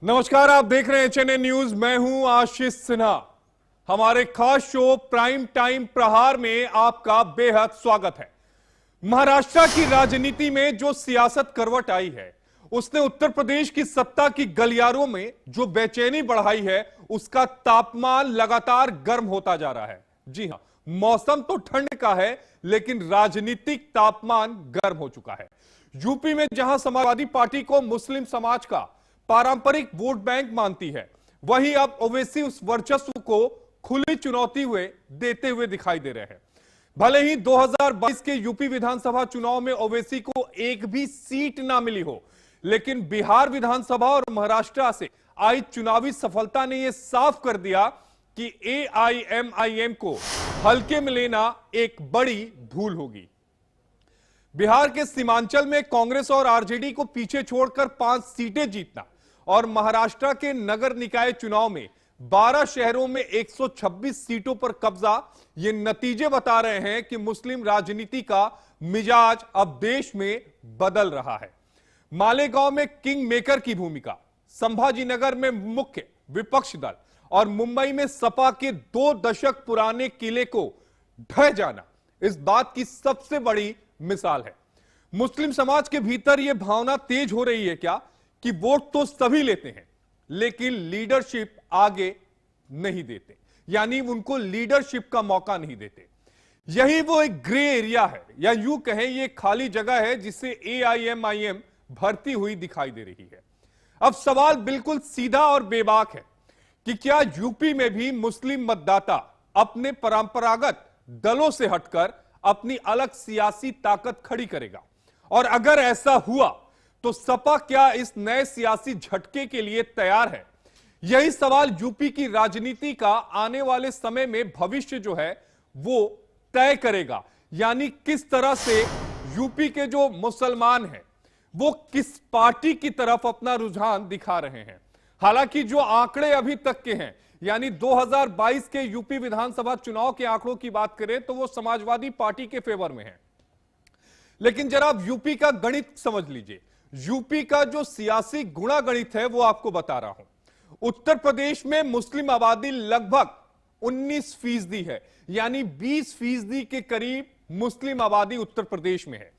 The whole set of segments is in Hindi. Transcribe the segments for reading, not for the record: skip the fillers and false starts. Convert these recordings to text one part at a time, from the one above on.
नमस्कार, आप देख रहे हैं चैनल न्यूज। मैं हूं आशीष सिन्हा। हमारे खास शो प्राइम टाइम प्रहार में आपका बेहद स्वागत है। महाराष्ट्र की राजनीति में जो सियासत करवट आई है, उसने उत्तर प्रदेश की सत्ता की गलियारों में जो बेचैनी बढ़ाई है, उसका तापमान लगातार गर्म होता जा रहा है। जी हां, मौसम तो ठंड का है, लेकिन राजनीतिक तापमान गर्म हो चुका है। यूपी में जहां समाजवादी पार्टी को मुस्लिम समाज का पारंपरिक वोट बैंक मानती है, वहीं अब ओवैसी उस वर्चस्व को खुली चुनौती देते हुए दिखाई दे रहे हैं। भले ही 2022 के यूपी विधानसभा चुनाव में ओवैसी को एक भी सीट ना मिली हो, लेकिन बिहार विधानसभा और महाराष्ट्र से आई चुनावी सफलता ने यह साफ कर दिया कि एआईएमआईएम को हल्के में लेना एक बड़ी भूल होगी। बिहार के सीमांचल में कांग्रेस और आरजेडी को पीछे छोड़कर 5 सीटें जीतना और महाराष्ट्र के नगर निकाय चुनाव में 12 शहरों में 126 सीटों पर कब्जा, ये नतीजे बता रहे हैं कि मुस्लिम राजनीति का मिजाज अब देश में बदल रहा है। मालेगांव में किंग मेकर की भूमिका, संभाजीनगर में मुख्य विपक्ष दल और मुंबई में सपा के 2 दशक पुराने किले को ढह जाना इस बात की सबसे बड़ी मिसाल है। मुस्लिम समाज के भीतर यह भावना तेज हो रही है क्या कि वोट तो सभी लेते हैं, लेकिन लीडरशिप आगे नहीं देते, यानी उनको लीडरशिप का मौका नहीं देते। यही वो एक ग्रे एरिया है, या यूं कहें ये खाली जगह है जिसे एआईएमआईएम भरती हुई दिखाई दे रही है। अब सवाल बिल्कुल सीधा और बेबाक है कि क्या यूपी में भी मुस्लिम मतदाता अपने परंपरागत दलों से हटकर अपनी अलग सियासी ताकत खड़ी करेगा? और अगर ऐसा हुआ तो सपा क्या इस नए सियासी झटके के लिए तैयार है? यही सवाल यूपी की राजनीति का आने वाले समय में भविष्य जो है वो तय करेगा। यानी किस तरह से यूपी के जो मुसलमान हैं वो किस पार्टी की तरफ अपना रुझान दिखा रहे हैं। हालांकि जो आंकड़े अभी तक के हैं, यानी 2022 के यूपी विधानसभा चुनाव के आंकड़ों की बात करें तो वो समाजवादी पार्टी के फेवर में है। लेकिन जरा आप यूपी का गणित समझ लीजिए। यूपी का जो सियासी गुणा गणित है वो आपको बता रहा हूं। उत्तर प्रदेश में मुस्लिम आबादी लगभग 19% है, यानी 20% के करीब मुस्लिम आबादी उत्तर प्रदेश में है।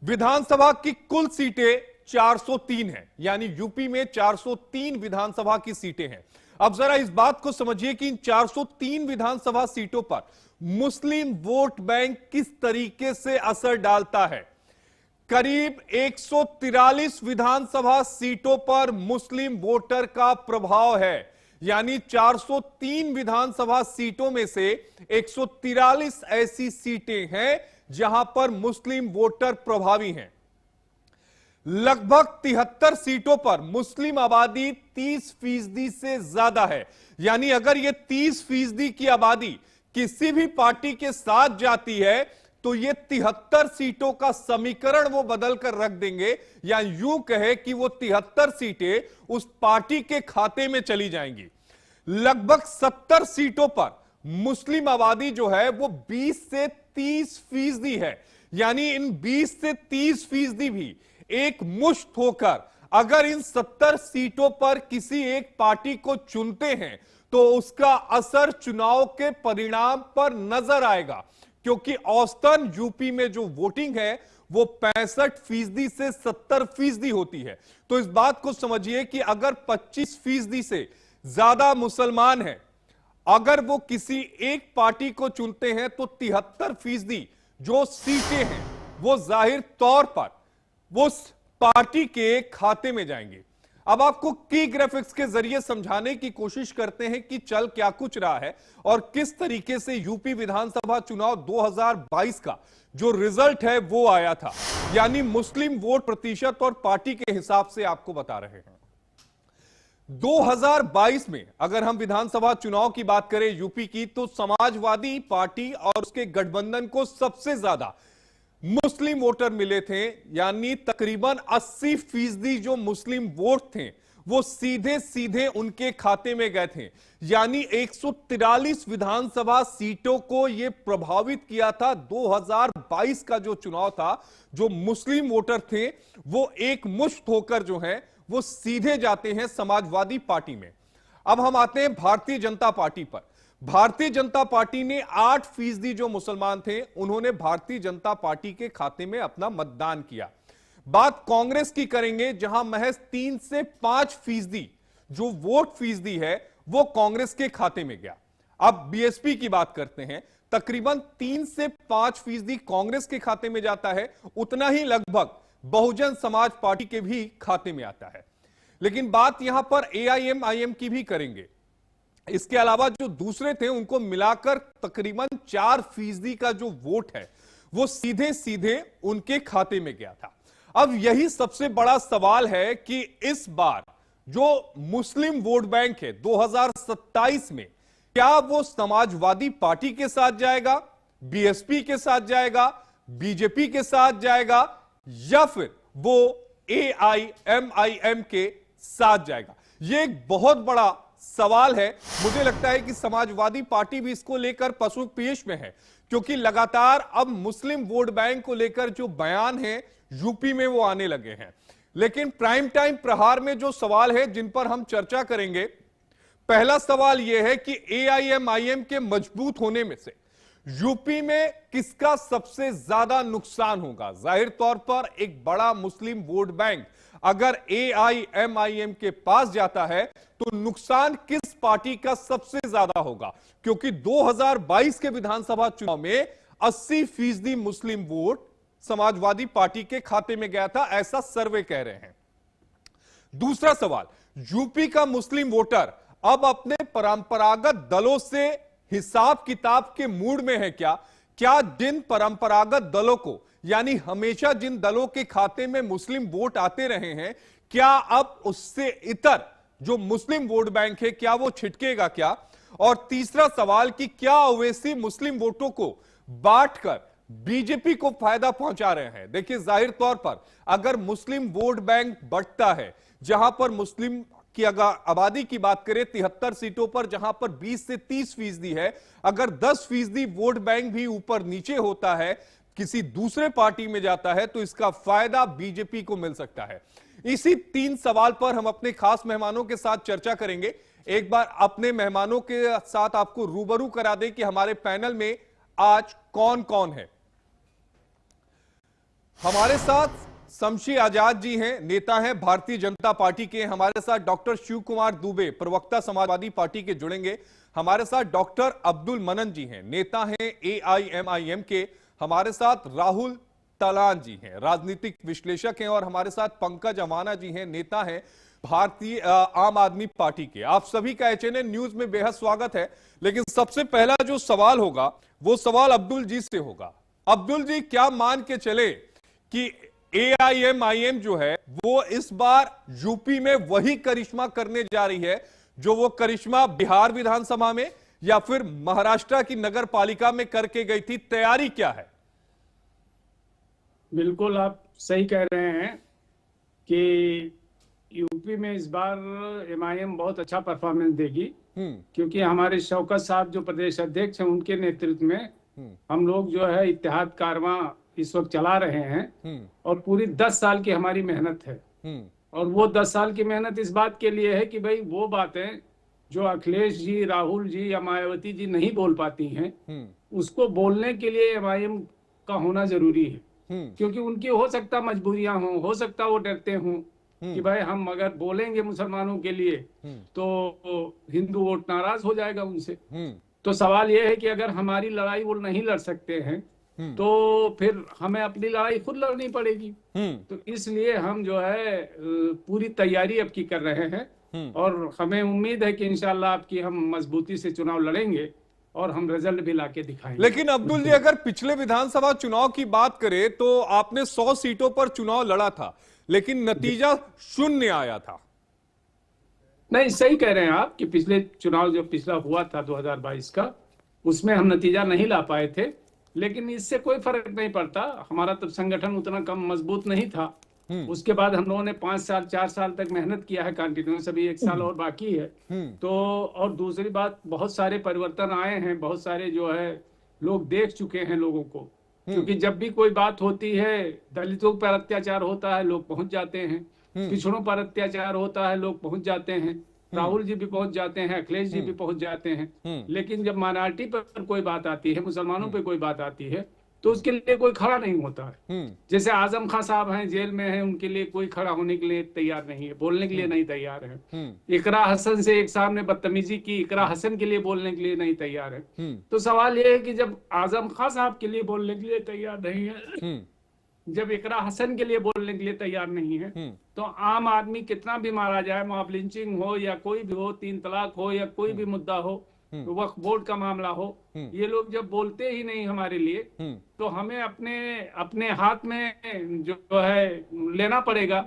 विधानसभा की कुल सीटें 403 है, यानी यूपी में 403 विधानसभा की सीटें हैं। अब जरा इस बात को समझिए कि इन 403 विधानसभा सीटों पर मुस्लिम वोट बैंक किस तरीके से असर डालता है। करीब 143 विधानसभा सीटों पर मुस्लिम वोटर का प्रभाव है, यानी 403 विधानसभा सीटों में से 143 ऐसी सीटें हैं जहां पर मुस्लिम वोटर प्रभावी हैं। लगभग 73 सीटों पर मुस्लिम आबादी 30% से ज्यादा है, यानी अगर यह 30% की आबादी किसी भी पार्टी के साथ जाती है तो ये 73 सीटों का समीकरण वो बदल कर रख देंगे, या यूं कहे कि वो 73 सीटें उस पार्टी के खाते में चली जाएंगी। लगभग 70 सीटों पर मुस्लिम आबादी जो है वो 20 से 30% है, यानी इन 20 से 30% भी एक मुश्त होकर अगर इन 70 सीटों पर किसी एक पार्टी को चुनते हैं तो उसका असर चुनाव के परिणाम पर नजर आएगा, क्योंकि औसतन यूपी में जो वोटिंग है वो 65% से 70% होती है। तो इस बात को समझिए कि अगर 25% से ज्यादा मुसलमान हैं, अगर वो किसी एक पार्टी को चुनते हैं तो 73% जो सीटें हैं वो जाहिर तौर पर वो पार्टी के खाते में जाएंगे। अब आपको की ग्राफिक्स के जरिए समझाने की कोशिश करते हैं कि चल क्या कुछ रहा है और किस तरीके से यूपी विधानसभा चुनाव 2022 का जो रिजल्ट है वो आया था, यानी मुस्लिम वोट प्रतिशत और पार्टी के हिसाब से आपको बता रहे हैं। 2022 में अगर हम विधानसभा चुनाव की बात करें यूपी की, तो समाजवादी पार्टी और उसके गठबंधन को सबसे ज्यादा मुस्लिम वोटर मिले थे, यानी तकरीबन 80% जो मुस्लिम वोट थे वो सीधे सीधे उनके खाते में गए थे। यानी 143 विधानसभा सीटों को यह प्रभावित किया था। 2022 का जो चुनाव था, जो मुस्लिम वोटर थे वो एक मुश्त होकर जो है वो सीधे जाते हैं समाजवादी पार्टी में। अब हम आते हैं भारतीय जनता पार्टी पर। भारतीय जनता पार्टी ने 8% जो मुसलमान थे उन्होंने भारतीय जनता पार्टी के खाते में अपना मतदान किया। बात कांग्रेस की करेंगे, जहां महज 3 से 5% जो वोट फीसदी है वो कांग्रेस के खाते में गया। अब बीएसपी की बात करते हैं, तकरीबन 3 से 5% कांग्रेस के खाते में जाता है, उतना ही लगभग बहुजन समाज पार्टी के भी खाते में आता है। लेकिन बात यहां पर एआईएमआईएम की भी करेंगे। इसके अलावा जो दूसरे थे उनको मिलाकर तकरीबन 4% का जो वोट है वो सीधे सीधे उनके खाते में गया था। अब यही सबसे बड़ा सवाल है कि इस बार जो मुस्लिम वोट बैंक है 2027 में, क्या वो समाजवादी पार्टी के साथ जाएगा, बीएसपी के साथ जाएगा, बीजेपी के साथ जाएगा, या फिर वो एआईएमआईएम के साथ जाएगा? ये एक बहुत बड़ा सवाल है। मुझे लगता है कि समाजवादी पार्टी भी इसको लेकर पसुपेश में है, क्योंकि लगातार अब मुस्लिम वोट बैंक को लेकर जो बयान है यूपी में वो आने लगे हैं। लेकिन प्राइम टाइम प्रहार में जो सवाल है जिन पर हम चर्चा करेंगे, पहला सवाल यह है कि एआईएमआईएम के मजबूत होने में से यूपी में किसका सबसे ज्यादा नुकसान होगा? जाहिर तौर पर एक बड़ा मुस्लिम वोट बैंक अगर एआईएमआईएम के पास जाता है तो नुकसान किस पार्टी का सबसे ज्यादा होगा? क्योंकि 2022 के विधानसभा चुनाव में 80% मुस्लिम वोट समाजवादी पार्टी के खाते में गया था, ऐसा सर्वे कह रहे हैं। दूसरा सवाल, यूपी का मुस्लिम वोटर अब अपने परंपरागत दलों से हिसाब किताब के मूड में है क्या? क्या जिन परंपरागत दलों को, यानी हमेशा जिन दलों के खाते में मुस्लिम वोट आते रहे हैं, क्या अब उससे इतर जो मुस्लिम वोट बैंक है क्या वो छिटकेगा क्या? और तीसरा सवाल कि क्या ओवैसी मुस्लिम वोटों को बांटकर बीजेपी को फायदा पहुंचा रहे हैं? देखिए, जाहिर तौर पर अगर मुस्लिम वोट बैंक बढ़ता है, जहां पर मुस्लिम की अगर आबादी की बात करें 73 सीटों पर, जहां पर 20 से 30% है, अगर 10% वोट बैंक भी ऊपर नीचे होता है, किसी दूसरे पार्टी में जाता है, तो इसका फायदा बीजेपी को मिल सकता है। इसी 3 सवाल पर हम अपने खास मेहमानों के साथ चर्चा करेंगे। एक बार अपने मेहमानों के साथ आपको रूबरू करा दें कि हमारे पैनल में आज कौन कौन है। हमारे साथ शमशी आजाद जी हैं, नेता हैं भारतीय जनता पार्टी के। हमारे साथ डॉक्टर शिव कुमार दुबे, प्रवक्ता समाजवादी पार्टी के, जुड़ेंगे। हमारे साथ डॉक्टर अब्दुल मनन जी हैं, नेता हैं एआईएमआईएम के। हमारे साथ राहुल तलान जी हैं, राजनीतिक विश्लेषक हैं। और हमारे साथ पंकज अमाना जी हैं, नेता हैं भारतीय आम आदमी पार्टी के। आप सभी का एचएनएन न्यूज में बेहद स्वागत है। लेकिन सबसे पहला जो सवाल होगा वो सवाल अब्दुल जी से होगा। अब्दुल जी, क्या मान के चले कि एआईएमआईएम जो है वो इस बार यूपी में वही करिश्मा करने जा रही है जो वो करिश्मा बिहार विधानसभा में या फिर महाराष्ट्र की नगर पालिका में करके गई थी? तैयारी क्या है? बिल्कुल आप सही कह रहे हैं कि यूपी में इस बार एमआईएम बहुत अच्छा परफॉर्मेंस देगी, क्योंकि हमारे शौकत साहब जो प्रदेश अध्यक्ष हैं उनके नेतृत्व में हम लोग जो है इत्तेहाद कारवां इस वक्त चला रहे हैं। और पूरी 10 साल की हमारी मेहनत है। और वो 10 साल की मेहनत इस बात के लिए है कि भाई वो बातें जो अखिलेश जी, राहुल जी या मायावती जी नहीं बोल पाती हैं, उसको बोलने के लिए एमआईएम का होना जरूरी है। क्योंकि उनकी हो सकता मजबूरियां हो सकता वो डरते हों कि भाई हम अगर बोलेंगे मुसलमानों के लिए तो हिंदू वोट नाराज हो जाएगा उनसे। तो सवाल यह है कि अगर हमारी लड़ाई वो नहीं लड़ सकते हैं तो फिर हमें अपनी लड़ाई खुद लड़नी पड़ेगी। तो इसलिए हम जो है पूरी तैयारी अब की कर रहे हैं और हमें उम्मीद है कि इंशाल्लाह आपकी हम मजबूती से चुनाव लड़ेंगे और हम रिजल्ट भी लाके दिखाएंगे। लेकिन अब्दुल जी, अगर पिछले विधानसभा चुनाव की बात करें तो आपने 100 सीटों पर चुनाव लड़ा था, लेकिन नतीजा 0 आया था। नहीं, सही कह रहे हैं आप कि पिछले चुनाव जो पिछला हुआ था 2022 का, उसमें हम नतीजा नहीं ला पाए थे। लेकिन इससे कोई फर्क नहीं पड़ता, हमारा तब संगठन उतना कम मजबूत नहीं था। उसके बाद हम लोगों ने 5 साल 4 साल तक मेहनत किया है कंटिन्यूस, अभी 1 साल और बाकी है। तो और दूसरी बात, बहुत सारे परिवर्तन आए हैं, बहुत सारे जो है लोग देख चुके हैं लोगों को। क्योंकि जब भी कोई बात होती है, दलितों पर अत्याचार होता है, लोग पहुंच जाते हैं। पिछड़ों पर अत्याचार होता है, लोग पहुंच जाते हैं, राहुल जी भी पहुंच जाते हैं, अखिलेश जी भी पहुंच जाते हैं। लेकिन जब माइनॉरिटी पर कोई बात आती है, मुसलमानों पर कोई बात आती है, तो उसके लिए कोई खड़ा नहीं होता है। जैसे आजम खान साहब हैं, जेल में हैं, उनके लिए कोई खड़ा होने के लिए तैयार नहीं है, बोलने के लिए नहीं तैयार है। इकरा हसन से एक साहब ने बदतमीजी की, इकरा हसन के लिए बोलने के लिए नहीं तैयार है। तो सवाल ये है कि जब आजम खान साहब के लिए बोलने के लिए तैयार नहीं है, जब इकरा हसन के लिए बोलने के लिए तैयार नहीं है, तो आम आदमी कितना भी मारा जाए, मॉब लिंचिंग हो या कोई भी हो, 3 तलाक हो या कोई भी मुद्दा हो, वक्फ बोर्ड का मामला हो, ये लोग जब बोलते ही नहीं हमारे लिए, तो हमें अपने अपने हाथ में जो है लेना पड़ेगा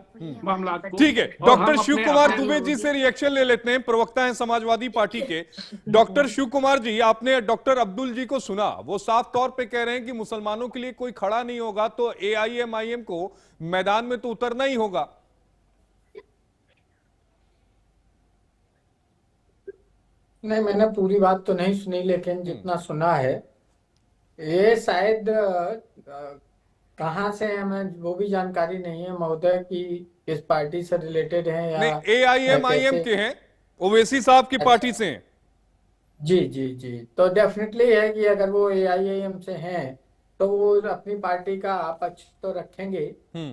मामला को। ठीक है, डॉक्टर शिव कुमार दुबे जी से रिएक्शन ले लेते हैं, प्रवक्ता हैं समाजवादी पार्टी के। डॉक्टर शिव कुमार जी, आपने डॉक्टर अब्दुल जी को सुना, वो साफ तौर पे कह रहे हैं कि मुसलमानों के लिए कोई खड़ा नहीं होगा तो AIMIM को मैदान में तो उतरना ही होगा। नहीं, मैंने पूरी बात तो नहीं सुनी, लेकिन जितना सुना है ये शायद कहाँ से है, हमें वो भी जानकारी नहीं है महोदय कि किस पार्टी से रिलेटेड है या नहीं, AIMIM के हैं, ओवैसी साहब की पार्टी से हैं। जी जी जी, तो डेफिनेटली है कि अगर वो AIM से हैं तो वो अपनी पार्टी का पक्ष तो रखेंगे,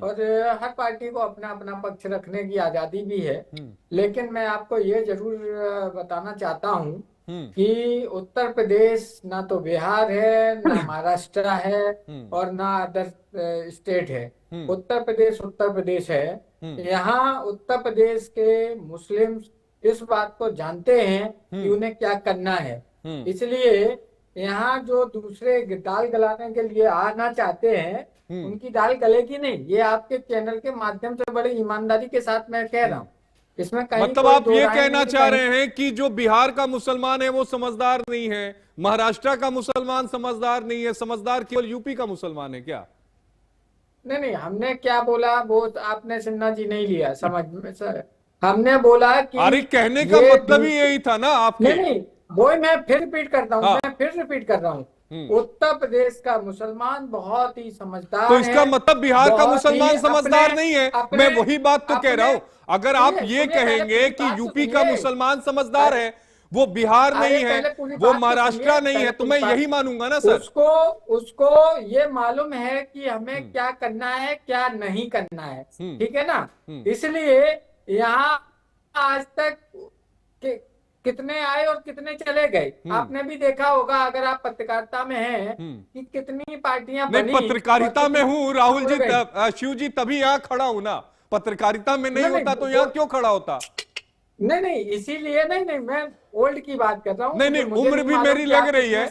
और हर पार्टी को अपना अपना पक्ष रखने की आजादी भी है। लेकिन मैं आपको ये जरूर बताना चाहता हूँ कि उत्तर प्रदेश ना तो बिहार है, ना महाराष्ट्र है, और ना अदर स्टेट है। उत्तर प्रदेश है। यहाँ उत्तर प्रदेश के मुस्लिम इस बात को जानते हैं कि उन्हें क्या करना है, इसलिए यहाँ जो दूसरे दाल गलाने के लिए आना चाहते हैं उनकी दाल गलेगी नहीं। ये आपके चैनल के माध्यम से बड़ी ईमानदारी के साथ मैं कह रहा हूँ, इसमें कहीं मतलब आप ये कहना चाह रहे हैं कि जो बिहार का मुसलमान है वो समझदार नहीं है, महाराष्ट्र का मुसलमान समझदार नहीं है, समझदार केवल यूपी का मुसलमान है क्या? नहीं, हमने क्या बोला वो आपने सिन्हा जी नहीं लिया समझ में सर। हमने बोला कि अरे कहने का मतलब ही यही था ना आपके। नहीं, वो मैं फिर रिपीट करता हूँ, मैं फिर रिपीट कर रहा हूँ, उत्तर प्रदेश का मुसलमान बहुत ही समझदार है। तो इसका मतलब बिहार का मुसलमान समझदार नहीं है? मैं वही बात तो कह रहा हूँ। अगर आप ये कहेंगे कि यूपी का मुसलमान समझदार है, वो बिहार नहीं है, वो महाराष्ट्र नहीं है, तो मैं यही मानूंगा ना सर। उसको ये मालूम है कि हमें क्या करना है क्या नहीं करना है, ठीक है ना। इसलिए यहाँ आज तक कितने आए और कितने चले गए आपने भी देखा होगा, अगर आप पत्रकारिता में हैं कि कितनी पार्टियां बनी। पत्रकारिता में हूँ राहुल जी, शिव जी, तभी यहाँ खड़ा हूं ना। पत्रकारिता में नहीं होता तो यहाँ क्यों खड़ा होता? नहीं, इसीलिए नहीं, मैं ओल्ड की बात कर रहा हूँ। नहीं, उम्र भी मेरी लग रही है,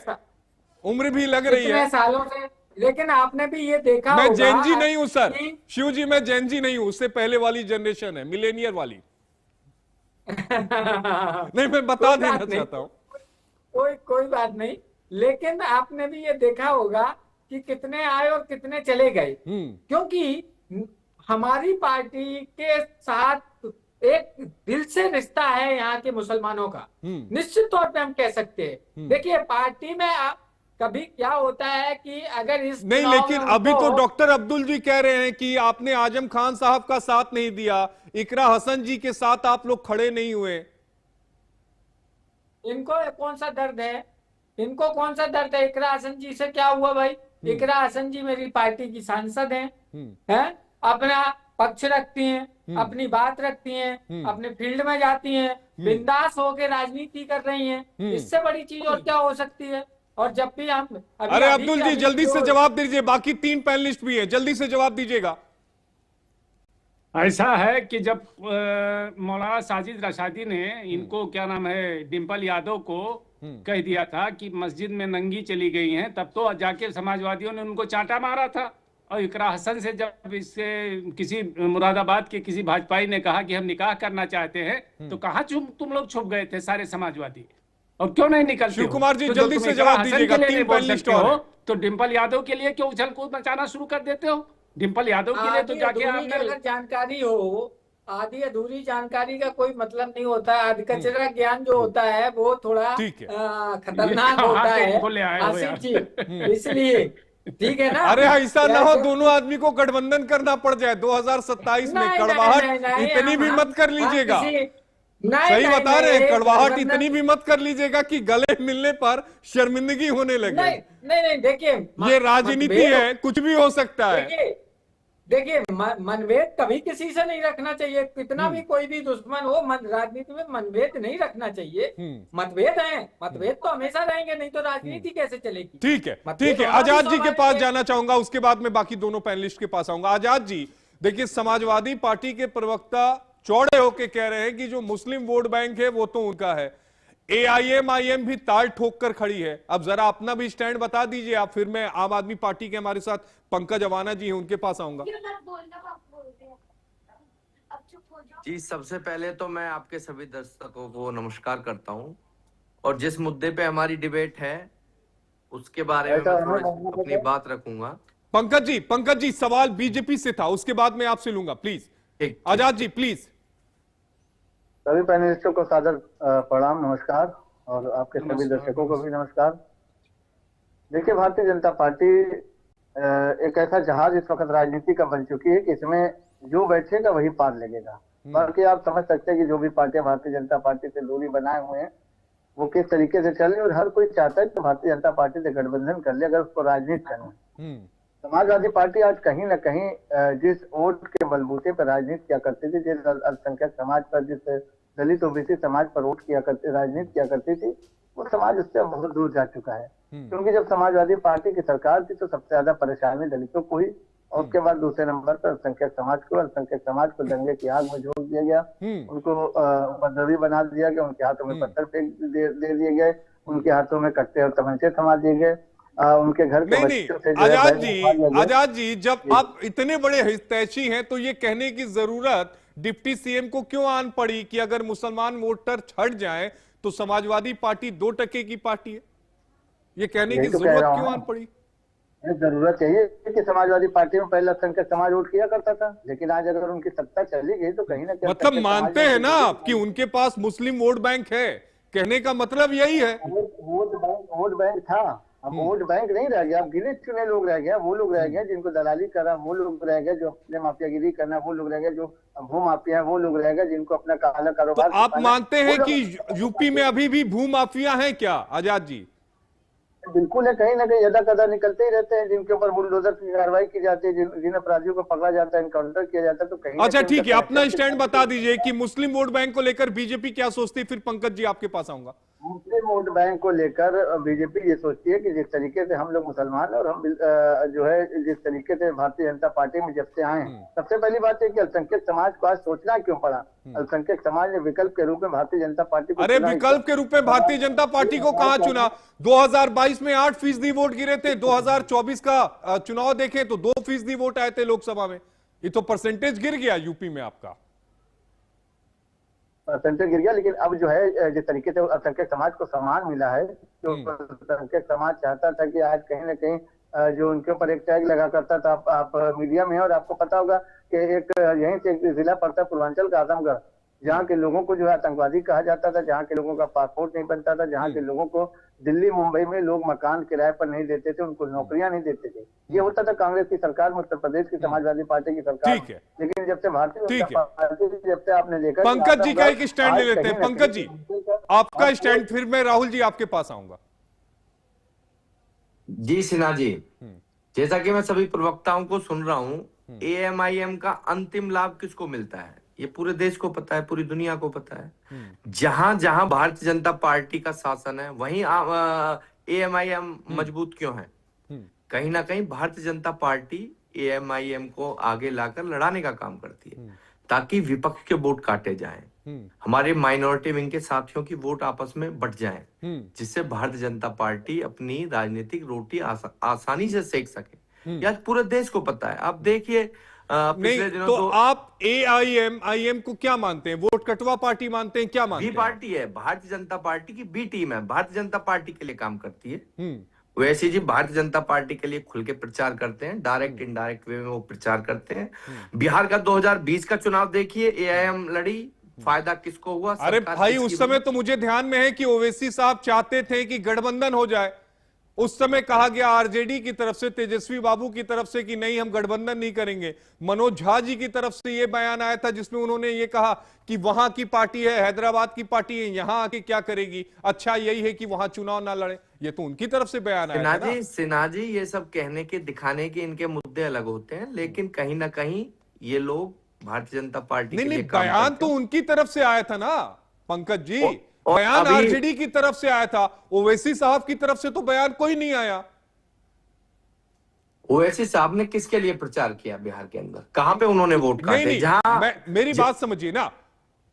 उम्र भी लग रही है सालों से। लेकिन आपने भी ये देखा मैं जेनजी नहीं हूँ सर, शिव जी, मैं जेनजी नहीं हूँ, उससे पहले वाली जनरेशन है, मिलेनियर वाली। नहीं, मैं बता देना चाहता हूँ। कोई बात नहीं, लेकिन आपने भी ये देखा होगा कि कितने आए और कितने चले गए, क्योंकि हमारी पार्टी के साथ एक दिल से रिश्ता है यहाँ के मुसलमानों का, निश्चित तौर पे हम कह सकते हैं। देखिए पार्टी में कभी क्या होता है कि अगर इस नहीं, लेकिन अभी तो डॉक्टर अब्दुल जी कह रहे हैं कि आपने आजम खान साहब का साथ नहीं दिया, इकरा हसन जी के साथ आप लोग खड़े नहीं हुए। इनको कौन सा दर्द है? इनको कौन सा दर्द है? इकरा हसन जी से क्या हुआ भाई? इकरा हसन जी मेरी पार्टी की सांसद हैं, अपना पक्ष रखती हैं, अपनी बात रखती हैं, अपने फील्ड में जाती हैं, बिंदास होकर राजनीति कर रही हैं। इससे बड़ी चीज और क्या हो सकती है? और जब भी हम अरे अब्दुल जी जल्दी से जवाब दीजिए, बाकी 3 पैनलिस्ट भी हैं, जल्दी से जवाब दीजिएगा। ऐसा है कि जब मौलाना साजिद रशादी ने इनको क्या नाम है डिम्पल यादव को कह दिया था कि मस्जिद में नंगी चली गई हैं, तब तो जाके समाजवादियों ने उनको चांटा मारा था। और इकरा हसन से जब इससे किसी मुरादाबाद के किसी भाजपाई ने कहा कि हम निकाह करना चाहते हैं, तो कहाँ तुम लोग छुप गए थे सारे समाजवादी, और क्यों नहीं निकलते? शिव कुमार जी जल्दी से जवाब दीजिएगा, 3 पैनलिस्ट हो तो डिम्पल यादव के लिए क्यों उछल कूद मचाना शुरू कर देते हो? डिम्पल यादव के लिए तो जाके अगर जानकारी हो, आधी अधूरी जानकारी का कोई मतलब नहीं होता है। अधकचरा ज्ञान जो होता है वो थोड़ा खतरनाक होता है आसिफ जी। ठीक है ना। अरे ऐसा ना हो ऐसे- दोनों आदमी को गठबंधन करना पड़ जाए 2027 में। नहीं, कड़वाहट नहीं, नहीं, नहीं, इतनी भी मत कर लीजिएगा। नहीं, सही नहीं, बता रहे हैं, नहीं, कड़वाहट गठबंधन- इतनी भी मत कर लीजिएगा कि गले मिलने पर शर्मिंदगी होने लगे। नहीं, नहीं, नहीं, देखिए ये राजनीति है, कुछ भी हो सकता है। देखिए देखिए मनभेद कभी किसी से नहीं रखना चाहिए, कितना भी कोई भी दुश्मन हो, राजनीति में मनभेद नहीं रखना चाहिए। मतभेद है, मतभेद तो हमेशा रहेंगे, नहीं तो राजनीति कैसे चलेगी। ठीक है, मतभेद ठीक है। होना भी आजाद जी के स्वाभाविक पास है। जाना चाहूंगा, उसके बाद मैं बाकी दोनों पैनलिस्ट के पास आऊंगा। आजाद जी, देखिए समाजवादी पार्टी के प्रवक्ता चौड़े होके कह रहे हैं कि जो मुस्लिम वोट बैंक है वो तो उनका है, एआईएमआईएम भी ताल ठोक कर खड़ी है। अब जरा अपना भी स्टैंड बता दीजिए आप, फिर मैं आम आदमी पार्टी के हमारे साथ पंकज अवाना जी हैं उनके पास आऊंगा। जी, सबसे पहले तो मैं आपके सभी दर्शकों को नमस्कार करता हूं, और जिस मुद्दे पे हमारी डिबेट है उसके बारे में मैं थोड़ी अपनी बात रखूंगा। पंकज जी सवाल बीजेपी से था, उसके बाद मैं आपसे लूंगा, प्लीज। ठीक। आजाद जी प्लीज। सभी पैनलिस्टों को सादर प्रणाम, नमस्कार, और आपके सभी दर्शकों को भी नमस्कार। देखिए, भारतीय जनता पार्टी एक ऐसा जहाज इस वक्त राजनीति का बन चुकी है कि इसमें जो बैठेगा वही पार लगेगा। बाकी आप समझ सकते हैं कि जो भी पार्टियां भारतीय जनता पार्टी से दूरी बनाए हुए हैं वो किस तरीके से चल रही है, और हर कोई चाहता है कि भारतीय जनता पार्टी से गठबंधन कर ले अगर उसको राजनीति करना है। समाजवादी पार्टी आज कहीं ना कहीं जिस वोट के बलबूते पर राजनीति किया करती थी, जिस अल्पसंख्यक समाज पर, जिस दलित ओबीसी समाज पर वोट किया करती, राजनीति किया करती थी, वो समाज उससे बहुत दूर जा चुका है। क्योंकि जब समाजवादी पार्टी की सरकार थी तो सबसे ज्यादा परेशानी दलितों को हुई, और उसके बाद दूसरे नंबर पर अल्पसंख्यक समाज को दंगे की आग में झोंक दिया गया, उनको उपद्रवी बना दिया गया, उनके हाथों में पत्थर फेंक दे दिए गए, उनके हाथों में कट्टे और तमंचे थमा दिए गए, उनके घर के बच्चों से आजाद जी, जब आप इतने बड़े हितैषी हैं तो ये कहने की जरूरत डिप्टी सीएम को क्यों आन पड़ी कि अगर मुसलमान वोटर छट जाएं तो समाजवादी पार्टी 2% की पार्टी है? ये कहने की जरूरत क्यों आन पड़ी? जरूरत यही है कि समाजवादी पार्टी में पहले अल्पसंख्यक समाज वोट किया करता था, लेकिन आज अगर उनकी सत्ता चली गई तो कहीं ना कहीं मतलब मानते हैं ना आप कि उनके पास मुस्लिम वोट बैंक है, कहने का मतलब यही है। वोट बैंक था, अब वोट बैंक नहीं रह गया, अब गिने चुने लोग रह गए, वो लोग रह गए जिनको दलाली करा, वो लोग रह गए जो अपने माफियागिरी करना, वो लोग रह गए जो भू माफिया है, वो लोग रह गए जिनको अपना काला कारोबार। तो आप मानते हैं कि यूपी में अभी भी भू माफिया है क्या आजाद जी? बिल्कुल है, कहीं ना कहीं यदा कदा निकलते ही रहते हैं, जिनके ऊपर बुलडोजर की कार्रवाई की जाती है, जिन अपराधियों को पकड़ा जाता है, इनकाउंटर किया जाता है, तो कहीं अच्छा ठीक है, अपना स्टैंड बता दीजिए कि मुस्लिम वोट बैंक को लेकर बीजेपी क्या सोचती है, फिर पंकज जी आपके पास आऊंगा। मुस्लिम वोट बैंक को लेकर बीजेपी ये सोचती है कि जिस तरीके से हम लोग मुसलमान और हम जो है जिस तरीके से भारतीय जनता पार्टी में जब से आए हैं, सबसे पहली बात है कि अल्पसंख्यक समाज को आज सोचना क्यों पड़ा। अल्पसंख्यक समाज ने विकल्प के रूप में भारतीय जनता पार्टी को, अरे विकल्प के रूप में भारतीय जनता पार्टी को कहां चुना? 2022 में 8% वोट गिरे थे, 2024 का चुनाव देखें तो 2% वोट आए थे लोकसभा में। ये तो परसेंटेज गिर गया यूपी में आपका, परसेंटेज गिर गया। लेकिन अब जो है जिस तरीके से अल्पसंख्यक समाज को सम्मान मिला है, जो अल्पसंख्यक समाज चाहता था कि आज कहीं ना कहीं जो उनके ऊपर एक टैग लगा करता था, आप मीडिया में, और आपको पता होगा कि एक यहीं से एक जिला पड़ता पूर्वांचल का आजमगढ़, जहाँ के लोगों को जो है आतंकवादी कहा जाता था, जहाँ के लोगों का पासपोर्ट नहीं बनता था, जहाँ के लोगों को दिल्ली मुंबई में लोग मकान किराए पर नहीं देते थे, उनको नौकरियां नहीं देते थे। ये होता था कांग्रेस की सरकार में, उत्तर प्रदेश की समाजवादी पार्टी की सरकार। ठीक है, लेकिन जब से भारतीय जनता पार्टी, जब से आपने देखा, पंकज जी का एक स्टैंड ले लेते हैं। पंकज जी आपका स्टैंड, फिर मैं राहुल जी आपके पास आऊंगा। जी सिन्हा जी, जैसा कि मैं सभी प्रवक्ताओं को सुन रहा हूं, एएमआईएम का अंतिम लाभ किसको मिलता है ये पूरे देश को पता है, पूरी दुनिया को पता है। जहां जहां भारतीय जनता पार्टी का शासन है वहीं एएमआईएम मजबूत क्यों है? कहीं ना कहीं भारतीय जनता पार्टी एएमआईएम को आगे लाकर लड़ाने का काम करती है, ताकि विपक्ष के वोट काटे जाएं, हमारे माइनॉरिटी विंग के साथियों की वोट आपस में बट जाएं, जिससे भारतीय जनता पार्टी अपनी राजनीतिक रोटी आसानी से सेक सके। यह पूरे देश को पता है। आप देखिए पिछले दिनों तो आप एआईएमआईएम को क्या मानते हैं? वोट कटवा पार्टी मानते हैं, क्या मानते हैं? बी पार्टी है, भारतीय जनता पार्टी की बी टीम है, भारतीय जनता पार्टी के लिए काम करती है। वैसे जी भारतीय जनता पार्टी के लिए खुल के प्रचार करते हैं, डायरेक्ट इनडायरेक्ट वे में वो प्रचार करते हैं। बिहार का 2020 का चुनाव देखिए, एआईएम लड़ी, फायदा किसको हुआ? अरे भाई उस समय तो मुझे ध्यान में है कि ओवैसी साहब चाहते थे कि गठबंधन हो जाए, उस समय कहा गया आरजेडी की तरफ से, तेजस्वी बाबू की तरफ से कि नहीं हम गठबंधन नहीं करेंगे। मनोज झा जी की तरफ से यह बयान आया था जिसमें उन्होंने ये कहा कि वहां की पार्टी है, हैदराबाद की पार्टी है, यहां आके क्या करेगी, अच्छा यही है कि वहां चुनाव ना लड़े। ये तो उनकी तरफ से बयान आया था ना। सिन्हा जी ये सब कहने के दिखाने के इनके मुद्दे अलग होते हैं, लेकिन कहीं ना कहीं ये लोग भारतीय जनता पार्टी के लिए काम बयान करते तो हैं। उनकी तरफ से आया था ना पंकज जी, और बयान अभी आरजेडी की तरफ से आया था, ओवैसी साहब की तरफ से तो बयान कोई नहीं आया। ओवैसी साहब ने किसके लिए प्रचार किया बिहार के अंदर, कहां पे उन्होंने वोट काटे? जहां मेरी बात समझिए ना,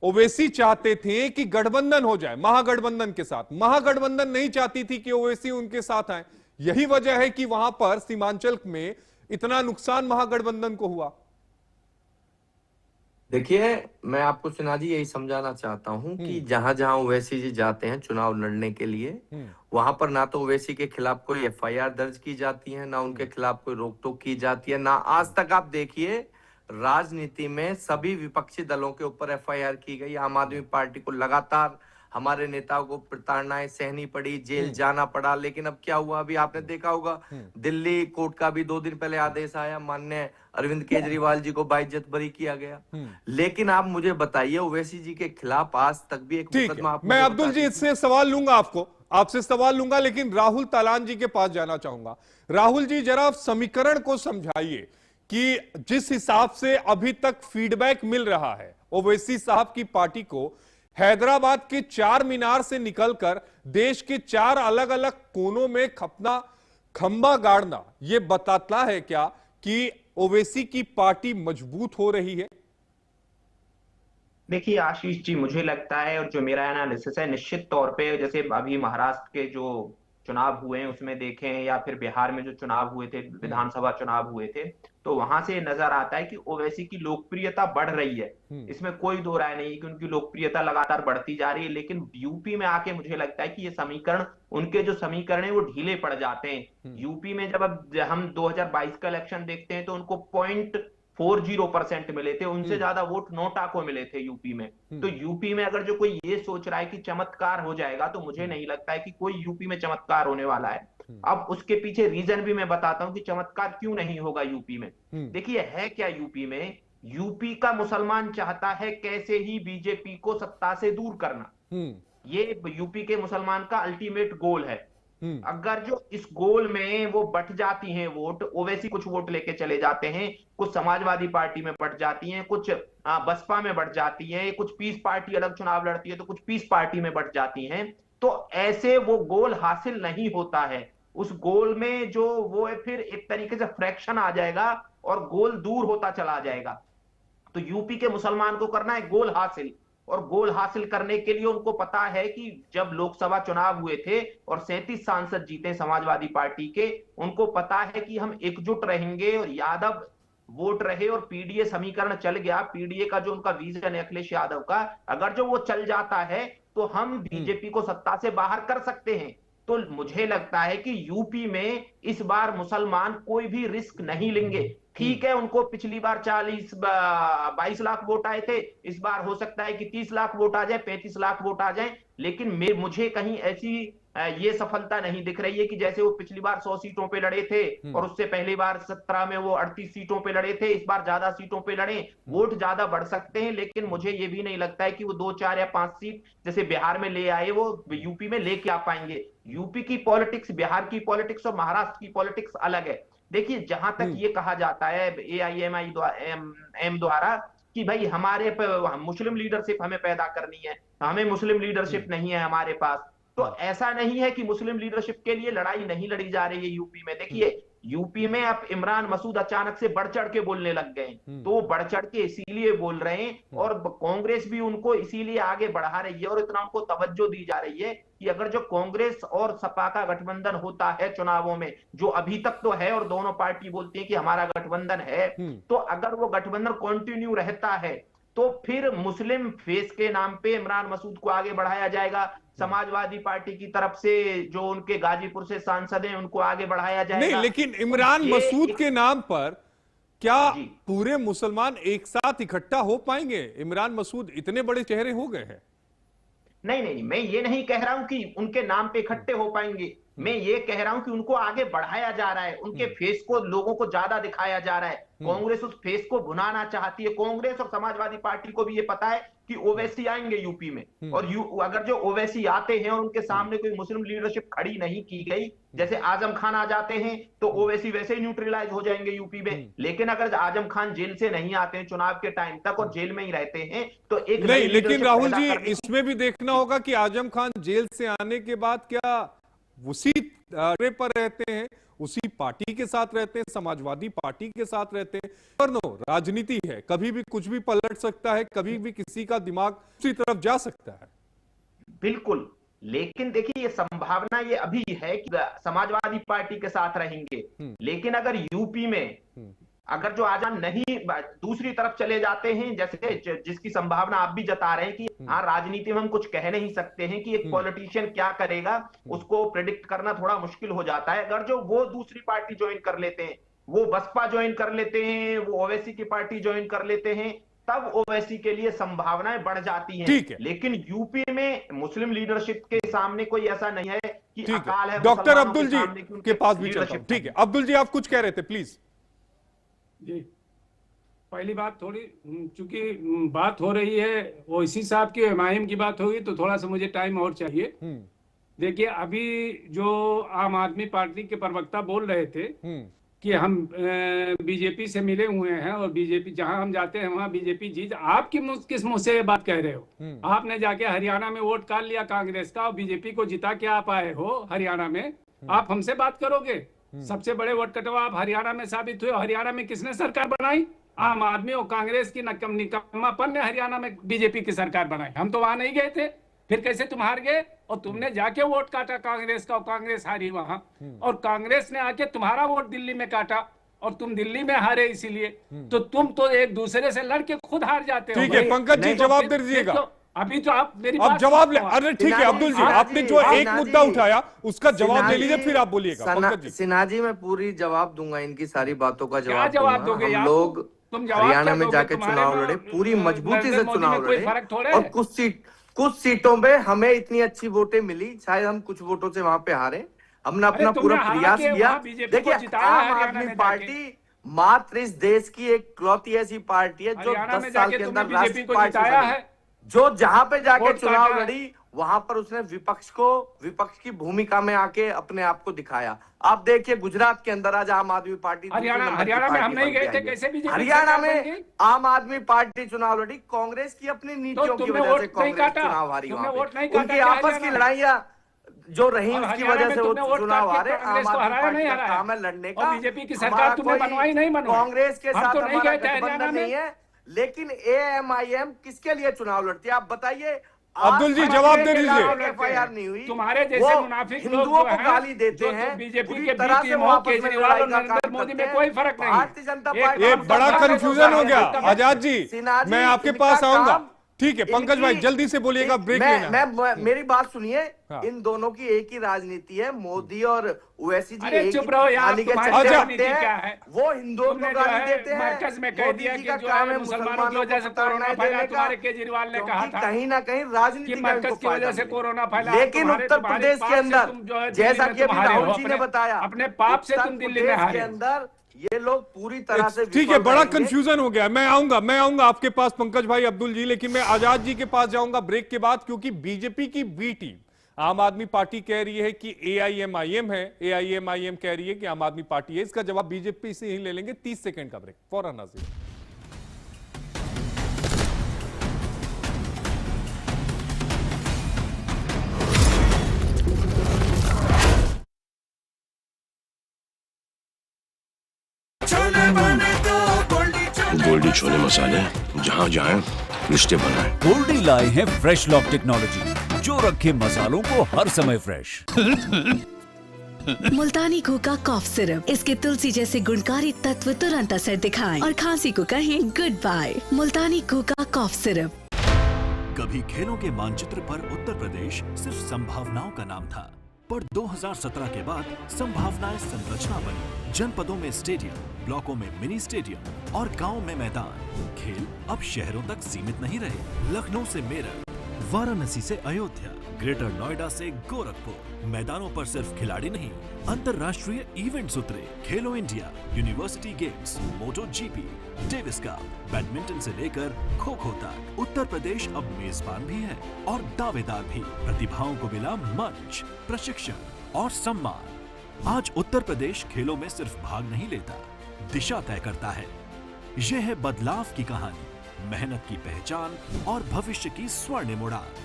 ओवैसी चाहते थे कि गठबंधन हो जाए महागठबंधन के साथ, महागठबंधन नहीं चाहती थी कि ओवैसी उनके साथ आए। यही वजह है कि वहां पर सीमांचल में इतना नुकसान महागठबंधन को हुआ। देखिए मैं आपको सिन्हा जी यही समझाना चाहता हूं कि जहां जहां ओवैसी जी जाते हैं चुनाव लड़ने के लिए, वहां पर ना तो ओवैसी के खिलाफ कोई एफआईआर दर्ज की जाती है, ना उनके खिलाफ कोई रोक टोक की जाती है, ना आज तक आप देखिए राजनीति में सभी विपक्षी दलों के ऊपर एफआईआर की गई। आम आदमी पार्टी को लगातार हमारे नेताओं को प्रताड़नाएं सहनी पड़ी, जेल जाना पड़ा, लेकिन अब क्या हुआ अभी आपने देखा होगा, दिल्ली कोर्ट का भी 2 दिन पहले आदेश आया, माननीय अरविंद केजरीवाल जी को बाइज्जत बरी किया गया। लेकिन आप मुझे बताइए ओवैसी जी के खिलाफ आज तक भी एक मुकदमा। मैं अब्दुल जी इससे सवाल लूंगा, आपसे सवाल लूंगा, लेकिन राहुल तालान जी के पास जाना चाहूंगा। राहुल जी जरा समीकरण को समझाइए कि जिस हिसाब से अभी तक फीडबैक मिल रहा है ओवैसी साहब की पार्टी को, हैदराबाद के 4 मीनार से निकलकर देश के 4 अलग अलग कोनों में खंबा गाड़ना, यह बताता है क्या कि ओवैसी की पार्टी मजबूत हो रही है? देखिए आशीष जी, मुझे लगता है और जो मेरा एनालिसिस है, निश्चित तौर पे जैसे अभी महाराष्ट्र के जो चुनाव हुए हैं उसमें देखें, या फिर बिहार में जो चुनाव हुए थे, विधानसभा चुनाव हुए थे, तो वहां से नजर आता है कि ओवैसी की लोकप्रियता बढ़ रही है। इसमें कोई दो राय नहीं कि उनकी लोकप्रियता लगातार बढ़ती जा रही है। लेकिन यूपी में आके मुझे लगता है कि ये समीकरण, उनके जो समीकरण है वो ढीले पड़ जाते हैं। यूपी में जब अब हम 2022 का इलेक्शन देखते हैं तो उनको 0.40% मिले थे, उनसे ज्यादा वोट नोटा को मिले थे यूपी में। तो यूपी में अगर जो कोई ये सोच रहा है कि चमत्कार हो जाएगा, तो मुझे नहीं लगता है कि कोई यूपी में चमत्कार होने वाला है। अब उसके पीछे रीजन भी मैं बताता हूं कि चमत्कार क्यों नहीं होगा यूपी में। देखिए है क्या यूपी में, यूपी का मुसलमान चाहता है कैसे ही बीजेपी को सत्ता से दूर करना। ये यूपी के मुसलमान का अल्टीमेट गोल है। अगर जो इस गोल में वो बट जाती हैं वोट, ओवैसी कुछ वोट लेके चले जाते हैं, कुछ समाजवादी पार्टी में बट जाती हैं, कुछ बसपा में बट जाती हैं, कुछ पीस पार्टी अलग चुनाव लड़ती है तो कुछ पीस पार्टी में बट जाती हैं, तो ऐसे वो गोल हासिल नहीं होता है। उस गोल में जो वो है फिर एक तरीके से फ्रैक्शन आ जाएगा और गोल दूर होता चला जाएगा। तो यूपी के मुसलमान को करना है गोल हासिल, और गोल हासिल करने के लिए उनको पता है कि जब लोकसभा चुनाव हुए थे और 37 सांसद जीते समाजवादी पार्टी के, उनको पता है कि हम एकजुट रहेंगे और यादव वोट रहे और पीडीए समीकरण चल गया। पीडीए का जो उनका विजन है अखिलेश यादव का, अगर जो वो चल जाता है तो हम बीजेपी को सत्ता से बाहर कर सकते हैं। तो मुझे लगता है कि यूपी में इस बार मुसलमान कोई भी रिस्क नहीं लेंगे। ठीक है, उनको पिछली बार 22 लाख वोट आए थे, इस बार हो सकता है कि 30 लाख वोट आ जाए, 35 लाख वोट आ जाए, लेकिन मुझे कहीं ऐसी ये सफलता नहीं दिख रही है कि जैसे वो पिछली बार 100 सीटों पे लड़े थे और उससे पहली बार 17 में वो 38 सीटों पे लड़े थे, इस बार ज्यादा सीटों पे लड़े। वोट ज्यादा बढ़ सकते हैं, लेकिन मुझे ये भी नहीं लगता है कि वो 2, 4 या 5 सीट जैसे बिहार में ले आए वो यूपी में लेके आ पाएंगे। यूपी की पॉलिटिक्स, बिहार की पॉलिटिक्स और महाराष्ट्र की पॉलिटिक्स अलग है। देखिए जहां तक ये कहा जाता है AIMIM द्वारा कि भाई हमारे मुस्लिम लीडरशिप हमें पैदा करनी है, हमें मुस्लिम लीडरशिप नहीं है हमारे पास, तो ऐसा नहीं है कि मुस्लिम लीडरशिप के लिए लड़ाई नहीं लड़ी जा रही है यूपी में। देखिए यूपी में अब इमरान मसूद अचानक से बढ़ चढ़ के बोलने लग गए, तो वो बढ़ चढ़ के इसीलिए बोल रहे हैं और कांग्रेस भी उनको इसीलिए आगे बढ़ा रही है और इतना उनको तवज्जो दी जा रही है कि अगर जो कांग्रेस और सपा का गठबंधन होता है चुनावों में, जो अभी तक तो है और दोनों पार्टी बोलती है कि हमारा गठबंधन है, तो अगर वो गठबंधन कंटिन्यू रहता है तो फिर मुस्लिम फेस के नाम पे इमरान मसूद को आगे बढ़ाया जाएगा, समाजवादी पार्टी की तरफ से जो उनके गाजीपुर से सांसद हैं उनको आगे बढ़ाया जाएगा। नहीं, लेकिन इमरान मसूद के नाम पर क्या पूरे मुसलमान एक साथ इकट्ठा हो पाएंगे? इमरान मसूद इतने बड़े चेहरे हो गए हैं। नहीं, मैं ये नहीं कह रहा हूं कि उनके नाम पे इकट्ठे हो पाएंगे, मैं ये कह रहा हूं कि उनको आगे बढ़ाया जा रहा है, उनके फेस को लोगों को ज्यादा दिखाया जा रहा है। कांग्रेस उस फेस को भुनाना चाहती है। कांग्रेस और समाजवादी पार्टी को भी ये पता है कि ओवैसी आएंगे यूपी में, और अगर जो ओवैसी आते हैं और उनके सामने कोई मुस्लिम लीडरशिप खड़ी नहीं की गई, जैसे आजम खान आ जाते हैं तो ओवैसी वैसे ही न्यूट्रलाइज हो जाएंगे यूपी में। लेकिन अगर आजम खान जेल से नहीं आते हैं चुनाव के टाइम तक और जेल में ही रहते हैं तो एक नहीं, लेकिन राहुल जी इसमें भी देखना होगा कि आजम खान जेल से आने के बाद क्या उसी पर रहते हैं, उसी पार्टी के साथ रहते हैं, समाजवादी पार्टी के साथ रहते हैं। पर नो, राजनीति है, कभी भी कुछ भी पलट सकता है, कभी भी किसी का दिमाग दूसरी तरफ जा सकता है। बिल्कुल, लेकिन देखिए ये संभावना ये अभी है कि समाजवादी पार्टी के साथ रहेंगे, लेकिन अगर यूपी में अगर जो आजाद नहीं दूसरी तरफ चले जाते हैं, जैसे जिसकी संभावना आप भी जता रहे हैं कि हाँ राजनीति में हम कुछ कह नहीं सकते हैं कि एक पॉलिटिशियन क्या करेगा, उसको प्रेडिक्ट करना थोड़ा मुश्किल हो जाता है। अगर जो वो दूसरी पार्टी ज्वाइन कर लेते हैं, वो बसपा ज्वाइन कर लेते हैं, वो ओवैसी की पार्टी ज्वाइन कर लेते हैं, तब ओवैसी के लिए संभावनाएं बढ़ जाती हैं। लेकिन यूपी में मुस्लिम लीडरशिप के सामने कोई ऐसा नहीं है कि अकाल है। डॉक्टर अब्दुल जी के पास भी चलता हूं। ठीक है, अब्दुल जी आप कुछ कह रहे थे, प्लीज। जी, पहली बात थोड़ी, चूंकि बात हो रही है वो इसी साहब की एमआईएम की बात होगी तो थोड़ा सा मुझे टाइम और चाहिए। देखिए, अभी जो आम आदमी पार्टी के प्रवक्ता बोल रहे थे कि हम बीजेपी से मिले हुए हैं और बीजेपी जहां हम जाते हैं वहां बीजेपी जीत, आप किस मुंह से ये बात कह रहे हो? आपने जाके हरियाणा में वोट काट लिया कांग्रेस का और बीजेपी को जिता के आप आए हो हरियाणा में, आप हमसे बात करोगे? सबसे बड़े वोट कटवा आप हरियाणा में साबित हुए। हरियाणा में किसने सरकार बनाई? आम आदमी और कांग्रेस की निकम्मापन ने हरियाणा में बीजेपी की सरकार बनाई। हम तो वहां नहीं गए थे, फिर कैसे तुम हार गए? और तुमने जाके वोट काटा कांग्रेस का और कांग्रेस हारी वहां, और कांग्रेस ने आके तुम्हारा वोट दिल्ली में काटा और तुम दिल्ली में हारे। इसीलिए तो तुम तो एक दूसरे से लड़के खुद हार जाते हो। ठीक है, पंकज जी जवाब दे दीजिएगा। अभी तो आप मेरी अब जवाब ले। अरे ठीक है अब्दुल जी, आपने जो एक मुद्दा उठाया उसका जवाब ले लीजिए, फिर आप बोलिएगा। पंकज जी। सिन्हा जी, मैं पूरी जवाब दूंगा, इनकी सारी बातों का क्या जवाब दोगे? हम लोग हरियाणा में जाके चुनाव लड़े, पूरी मजबूती से चुनाव लड़े, और कुछ सीटों पे हमें इतनी अच्छी वोटें मिली, शायद हम कुछ वोटों से वहां पे हारे। हमने अपना पूरा प्रयास किया। देखिए, आम आदमी पार्टी मात्र इस देश की एक इकलौती ऐसी पार्टी है जो 10 साल के अंदर राष्ट्रीय पार्टी है, जो जहां पे जाके चुनाव लड़ी वहां पर उसने विपक्ष की भूमिका में आके अपने आप को दिखाया। आप देखिए, गुजरात के अंदर आज आम आदमी पार्टी हरियाणा में हम नहीं गए थे, कैसे बीजेपी हरियाणा में आम आदमी पार्टी चुनाव लड़ी, कांग्रेस की अपनी नीतियों की वजह से कांग्रेस चुनाव हारी। उनकी आपस की लड़ाइयां जो रही उसकी वजह से वो चुनाव हारे। आम आदमी पार्टी का काम है लड़ने का। बीजेपी की सरकार तुमने बनवाई नहीं बनवाई, कांग्रेस के साथ हमारा गठबंधन नहीं है, लेकिन एएमआईएम किसके लिए चुनाव लड़ती है आप बताइए? अब्दुल जी जवाब दे दीजिए। एफआईआर नहीं हुई, तुम्हारे जैसे मुनाफिक लोग हिंदुओं को गाली देते हैं, बीजेपी के तरह से केजरीवाल और नरेंद्र मोदी में कोई फर्क नहीं। भारतीय जनता पार्टी ये बड़ा कंफ्यूजन हो गया। आजाद जी, मैं आपके पास आऊंगा। ठीक है पंकज भाई, जल्दी से बोलिएगा, ब्रेक लेना। मेरी बात सुनिए, इन दोनों की एक ही राजनीति है। मोदी और ओवैसी जी एक चुप रहो यार, तुम्हारी राजनीति क्या है? वो हिंदुओं को गाली देते हैं। मरकज में कह दिया कि जो है मुसलमानों की वजह से कोरोना फैला, तुम्हारे केजरीवाल ने कहा था कहीं ना कहीं राजनीति मरकज की वजह से कोरोना फैला। लेकिन उत्तर प्रदेश के अंदर, जैसा कि अभी राहुल जी ने बताया, अपने पाप से तुम दिल्ली में हारे। अंदर ये लोग पूरी तरह से ठीक है, बड़ा कंफ्यूजन हो गया। मैं आऊंगा आपके पास पंकज भाई, अब्दुल जी, लेकिन मैं आजाद जी के पास जाऊंगा ब्रेक के बाद, क्योंकि बीजेपी की बी टीम आम आदमी पार्टी कह रही है कि एआईएमआईएम है, एआईएमआईएम कह रही है कि आम आदमी पार्टी है। इसका जवाब बीजेपी से ही ले लेंगे। 30 सेकंड का ब्रेक, फौरन हाजिर। गोल्डी छोले मसाले, जहाँ जाएं रिश्ते बनाएं। गोल्डी लाए हैं फ्रेश लॉक टेक्नोलॉजी, जो रखे मसालों को हर समय फ्रेश। मुल्तानी घोका कॉफ सिरप, इसके तुलसी जैसे गुणकारी तत्व तुरंत असर दिखाएं और खांसी को कहें गुड बाय। मुल्तानी घोका कॉफ सिरप। कभी खेलों के मानचित्र पर उत्तर प्रदेश सिर्फ संभावनाओं का नाम था, पर 2017 के बाद संभावनाएं संरचना बनी। जनपदों में स्टेडियम, ब्लॉकों में मिनी स्टेडियम और गांव में मैदान। खेल अब शहरों तक सीमित नहीं रहे। लखनऊ से मेरठ, वाराणसी से अयोध्या, ग्रेटर नोएडा से गोरखपुर, मैदानों पर सिर्फ खिलाड़ी नहीं, अंतर्राष्ट्रीय इवेंट्स उतरे। खेलो इंडिया, यूनिवर्सिटी गेम्स, मोटो जीपी, डेविस कप, बैडमिंटन से लेकर खो खो तक उत्तर प्रदेश अब मेजबान भी है और दावेदार भी। प्रतिभाओं को मिला मंच, प्रशिक्षण और सम्मान। आज उत्तर प्रदेश खेलों में सिर्फ भाग नहीं लेता, दिशा तय करता है। यह है बदलाव की कहानी, मेहनत की पहचान और भविष्य की स्वर्णिम उड़ान।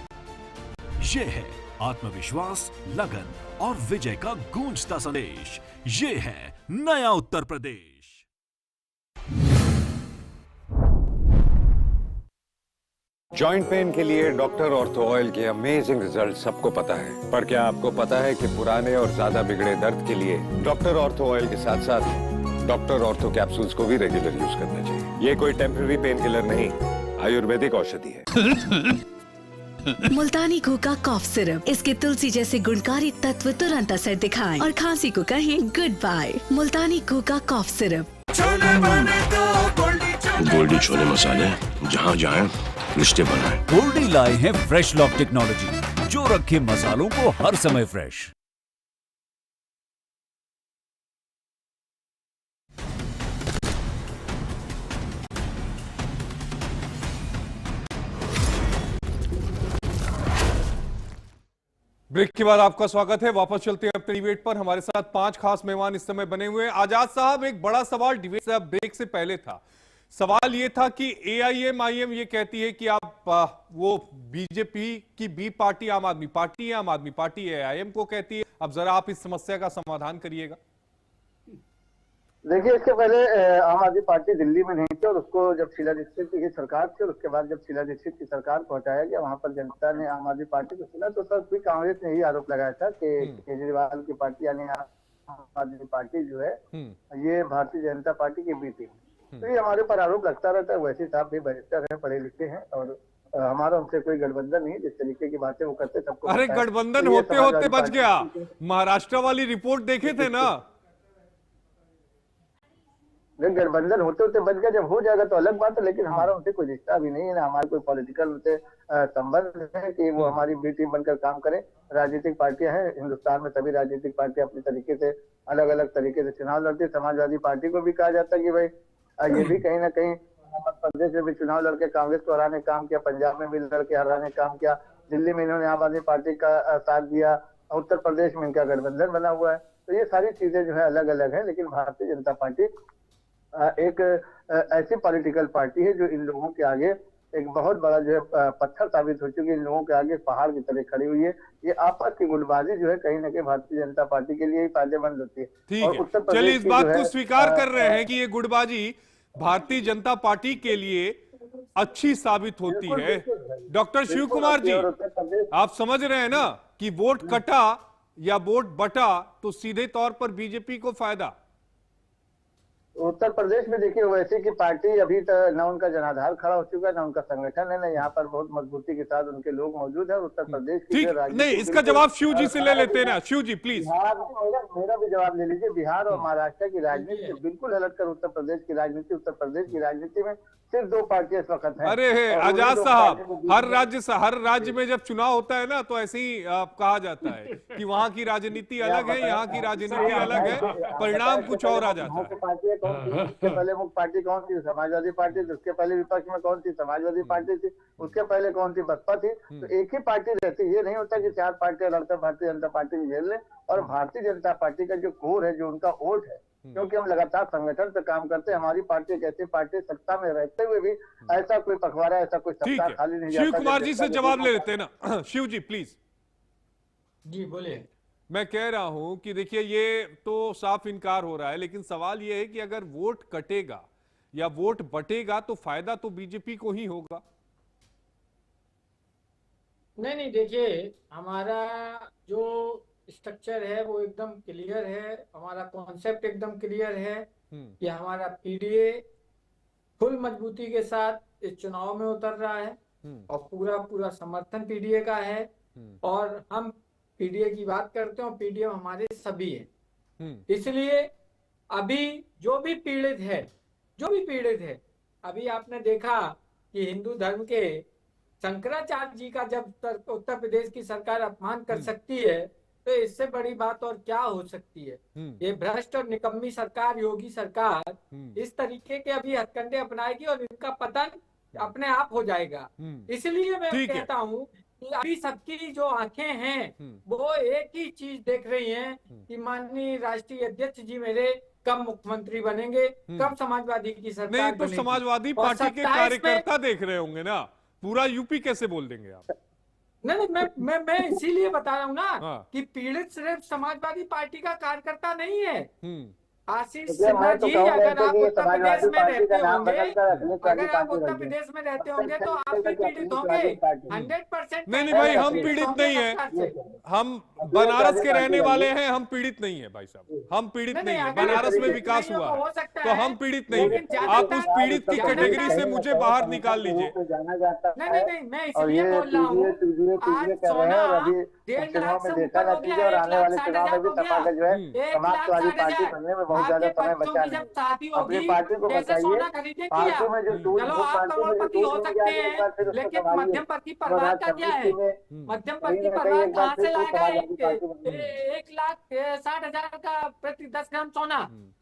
ये है आत्मविश्वास, लगन और विजय का गूंजता संदेश। ये है नया उत्तर प्रदेश। जॉइंट पेन के लिए डॉक्टर ऑर्थो ऑयल के अमेजिंग रिजल्ट सबको पता है, पर क्या आपको पता है कि पुराने और ज्यादा बिगड़े दर्द के लिए डॉक्टर ऑर्थो ऑयल के साथ साथ डॉक्टर ऑर्थो कैप्सूल्स को भी रेगुलर यूज करना चाहिए। ये कोई टेम्पररी पेन किलर नहीं, आयुर्वेदिक औषधि है। मुल्तानी घोका कॉफ सिरप, इसके तुलसी जैसे गुणकारी तत्व तुरंत असर दिखाएं और खांसी को कहें गुड बाय। मुल्तानी घोका कॉफ सिरप। गोल्डी छोले मसाले, जहाँ जाए रिश्ते बनाए। गोल्डी लाए हैं फ्रेश लॉक टेक्नोलॉजी, जो रखे मसालों को हर समय फ्रेश। ब्रेक के बाद आपका स्वागत है। वापस चलते हैं अपने डिबेट पर। हमारे साथ 5 खास मेहमान इस समय बने हुए हैं। आजाद साहब, एक बड़ा सवाल डिबेट से ब्रेक से पहले था। सवाल ये था कि AIM ये कहती है कि आप वो बीजेपी की बी पार्टी आम आदमी पार्टी है, आम आदमी पार्टी AIM को कहती है। अब जरा आप इस समस्या का समाधान करिएगा। देखिए, इसके पहले आम आदमी पार्टी दिल्ली में नहीं थी और उसको जब शीला दीक्षित की सरकार थी और उसके बाद जब शीला दीक्षित की सरकार को हटाया गया, वहां पर जनता ने आम आदमी पार्टी को चुना तो तब भी कांग्रेस ने यही आरोप लगाया था कि केजरीवाल की पार्टी यानी आम आदमी पार्टी जो है ये भारतीय जनता पार्टी की बी टीम। तो ये हमारे पर आरोप लगता रहता है। वैसे साहब भी बैरिस्टर है, पढ़े लिखे हैं और हमारा उनसे कोई गठबंधन नहीं। जिस तरीके की बातें वो करते सबको। अरे गठबंधन होते होते बच गया। महाराष्ट्र वाली रिपोर्ट देखे थे ना? गठबंधन होते होते बच गया, जब हो जाएगा तो अलग बात है। लेकिन हमारा उनसे कोई रिश्ता भी नहीं है, ना हमारा कोई पॉलिटिकल उनसे संबंध है कि वो हमारी बी टीम बनकर काम करें। राजनीतिक पार्टियां हैं हिंदुस्तान में, सभी राजनीतिक पार्टियां अपने तरीके से अलग अलग तरीके से चुनाव लड़ती है। समाजवादी पार्टी को भी कहा जाता है कि भाई ये भी कहीं ना कहीं मध्य प्रदेश में भी चुनाव लड़के कांग्रेस को हराने काम किया, पंजाब में भी लड़के हराने काम किया, दिल्ली में इन्होंने आम आदमी पार्टी का साथ दिया, उत्तर प्रदेश में इनका गठबंधन बना हुआ है। तो ये सारी चीजें जो है अलग अलग है। लेकिन भारतीय जनता पार्टी एक ऐसी पॉलिटिकल पार्टी है जो इन लोगों के आगे एक बहुत बड़ा जो है पत्थर साबित हो चुकी है। इन लोगों के आगे पहाड़ की तरह खड़ी हुई है। ये आपस की गुटबाजी जो है कहीं ना कहीं भारतीय जनता पार्टी के लिए ही फायदेमंद होती है। ठीक है, चलिए इस बात को स्वीकार कर रहे हैं कि ये गुटबाजी भारतीय जनता पार्टी के लिए अच्छी साबित होती है। डॉक्टर शिव कुमार जी, आप समझ रहे हैं ना कि वोट कटा या वोट बटा तो सीधे तौर पर बीजेपी को फायदा। उत्तर प्रदेश में देखिए वैसे की पार्टी अभी तक न उनका जनाधार खड़ा हो चुका है, न उनका संगठन है, न यहाँ पर बहुत मजबूती के साथ उनके लोग मौजूद है। उत्तर प्रदेश की नहीं, इसका जवाब शिव जी से ले लेते हैं ना। शिव जी प्लीज। मेरा भी जवाब ले लीजिए। बिहार और महाराष्ट्र की राजनीति बिल्कुल अलग कर उत्तर प्रदेश की राजनीति। उत्तर प्रदेश की राजनीति में सिर्फ 2 पार्टियां इस वक्त हैं। अरे आजाद साहब, हर राज्य में जब चुनाव होता है ना तो ऐसे ही कहा जाता है कि वहाँ की राजनीति अलग है, यहाँ की राजनीति अलग है, परिणाम कुछ और आ जाता है। उसके पहले मुख्य पार्टी कौन थी? समाजवादी पार्टी थी। उसके पहले विपक्ष में कौन थी? समाजवादी पार्टी थी। उसके पहले कौन थी? बसपा थी। तो एक ही पार्टी रहती है। ये नहीं होता कि 4 पार्टियां लड़कर भारतीय जनता पार्टी में झेल ले। और भारतीय जनता पार्टी का जो कोर है, जो उनका वोट है, क्योंकि हम लगातार संगठन पे काम करते हैं। हमारी पार्टी एक ऐसी पार्टी सत्ता में रहते हुए भी ऐसा कोई पखवाड़ा, ऐसा कोई सत्ता खाली नहीं जाता। शिव कुमार जी से जवाब ले लेते हैं ना। शिव जी प्लीज। जी बोलिए। मैं कह रहा हूं कि देखिए ये तो साफ इनकार हो रहा है, लेकिन सवाल ये है कि अगर वोट कटेगा या वोट बटेगा तो फायदा तो बीजेपी को ही होगा। नहीं, देखिए हमारा जो स्ट्रक्चर है वो एकदम क्लियर है। हमारा कॉन्सेप्ट एकदम क्लियर है कि हमारा पीडीए फुल मजबूती के साथ इस चुनाव में उतर रहा है और पूरा समर्थन पीडीए का है। और हम पीडीए की बात करते हैं और पीडीए हमारे सभी है। इसलिए अभी जो भी पीड़ित है, अभी आपने देखा कि हिंदू धर्म के शंकराचार्य जी का जब उत्तर प्रदेश की सरकार अपमान कर सकती है, तो इससे बड़ी बात और क्या हो सकती है। ये भ्रष्ट और निकम्मी सरकार, योगी सरकार, इस तरीके के अभी हथकंडे अपनाएगी और इनका पतन अपने आप हो जाएगा। इसलिए मैं कहता हूँ कि अभी सबकी जो आंखें हैं वो एक ही चीज देख रही हैं कि माननीय राष्ट्रीय अध्यक्ष जी मेरे कब मुख्यमंत्री बनेंगे, कब समाजवादी की सरकार नहीं तो बनेगी। समाजवादी पार्टी के कार्यकर्ता देख रहे होंगे ना, पूरा यूपी कैसे बोल देंगे आप? नहीं, मैं इसीलिए बता रहा हूँ ना कि पीड़ित सिर्फ समाजवादी पार्टी का कार्यकर्ता नहीं है। आशीष सिन्हा जी, अगर आप उत्तर प्रदेश में रहते होंगे, अगर आप उत्तर प्रदेश में रहते होंगे तो आप भी पीड़ित होंगे 100%। नहीं भाई, हम पीड़ित नहीं है, हम बनारस के रहने वाले हैं, हम पीड़ित नहीं है भाई साहब, हम पीड़ित नहीं है। बनारस में विकास हुआ है तो हम पीड़ित नहीं है। आप उस पीड़ित की कैटेगरी से मुझे बाहर निकाल लीजिए। नहीं, मैं इसलिए बोल रहा हूँ, आज सोना 1.5 लाख से ऊपर हो गया, 1,60,000 हो गया, 1,60,000। बहुत ज्यादा समय बचा जब शादी होगी अपनी पार्टी को कैसे सोना खरीदे किया। चलो आप करोड़पति हो सकते हैं, लेकिन मध्यम वर्ग की परिवार का क्या है? मध्यम वर्ग की परिवार कहाँ से लाएगा 1,60,000 का प्रति 10 ग्राम सोना?